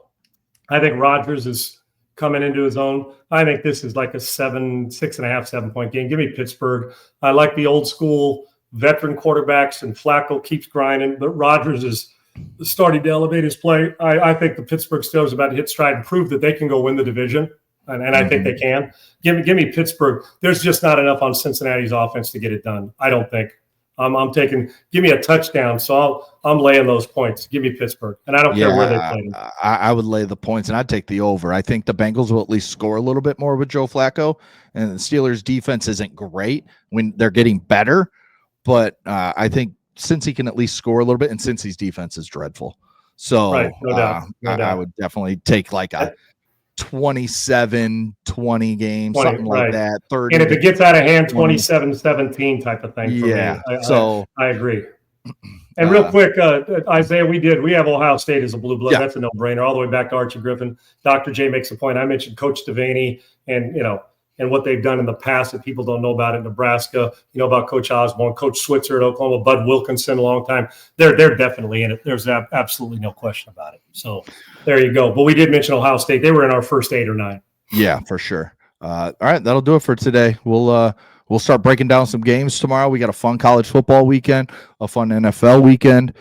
[SPEAKER 3] I think Rodgers is coming into his own. I think this is like a 6.5, 7-point game. Give me Pittsburgh. I like the old school veteran quarterbacks, and Flacco keeps grinding, but Rodgers is starting to elevate his play. I think the Pittsburgh Steelers are about to hit stride and prove that they can go win the division, and I think they can. Give me Pittsburgh. There's just not enough on Cincinnati's offense to get it done, I don't think. I'm taking. Give me a touchdown, so I'm laying those points. Give me Pittsburgh, and I don't care where they play them.
[SPEAKER 1] I would lay the points, and I'd take the over. I think the Bengals will at least score a little bit more with Joe Flacco, and the Steelers' defense isn't great when they're getting better, but I think since he can at least score a little bit, and since his defense is dreadful, so
[SPEAKER 3] right, no doubt.
[SPEAKER 1] I would definitely take like a 27-20 game, something like that. 30,
[SPEAKER 3] and if it gets out of hand, 27-17 type of thing. For
[SPEAKER 1] yeah.
[SPEAKER 3] Me. I agree. And real quick, Isaiah, we have Ohio State as a blue blood. Yeah. That's a no-brainer. All the way back to Archie Griffin. Dr. J makes a point. I mentioned Coach Devaney and what they've done in the past that people don't know about in Nebraska. You know about Coach Osborne, Coach Switzer at Oklahoma, Bud Wilkinson, a long time. They're definitely in it. There's absolutely no question about it. So there you go. But we did mention Ohio State. They were in our first 8 or 9.
[SPEAKER 1] Yeah, for sure. All right, that'll do it for today. We'll start breaking down some games tomorrow. We got a fun college football weekend, a fun NFL weekend.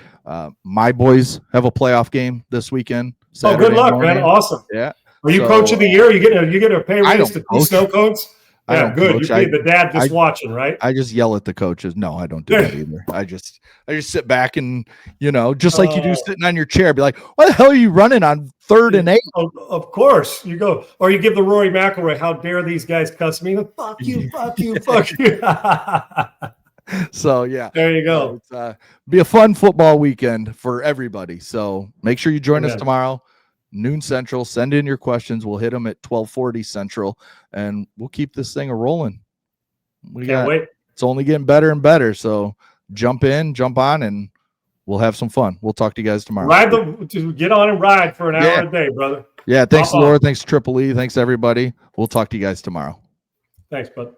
[SPEAKER 1] My boys have a playoff game this weekend. Saturday
[SPEAKER 3] good luck,
[SPEAKER 1] morning.
[SPEAKER 3] man. Awesome.
[SPEAKER 1] Yeah.
[SPEAKER 3] Are you coach of the year? You get a pay raise to snow cones? Yeah, good. You're the dad just watching, right?
[SPEAKER 1] I just yell at the coaches. No, I don't do that either. I just sit back and, just like you do sitting on your chair, be like, "What the hell are you running on 3rd and 8?"
[SPEAKER 3] Of course you go, or you give the Rory McIlroy, "How dare these guys cuss me?" Fuck you, fuck you, fuck you.
[SPEAKER 1] So yeah,
[SPEAKER 3] there you go.
[SPEAKER 1] Be a fun football weekend for everybody. So make sure you join us tomorrow. Noon Central. Send in your questions. We'll hit them at 12:40 Central, and we'll keep this thing rolling.
[SPEAKER 3] Can't wait.
[SPEAKER 1] It's only getting better and better. So jump on, and we'll have some fun. We'll talk to you guys tomorrow.
[SPEAKER 3] Get on and ride for an hour a day, brother.
[SPEAKER 1] Yeah. Thanks, Laura. Thanks, Triple E. Thanks, everybody. We'll talk to you guys tomorrow.
[SPEAKER 3] Thanks, bud.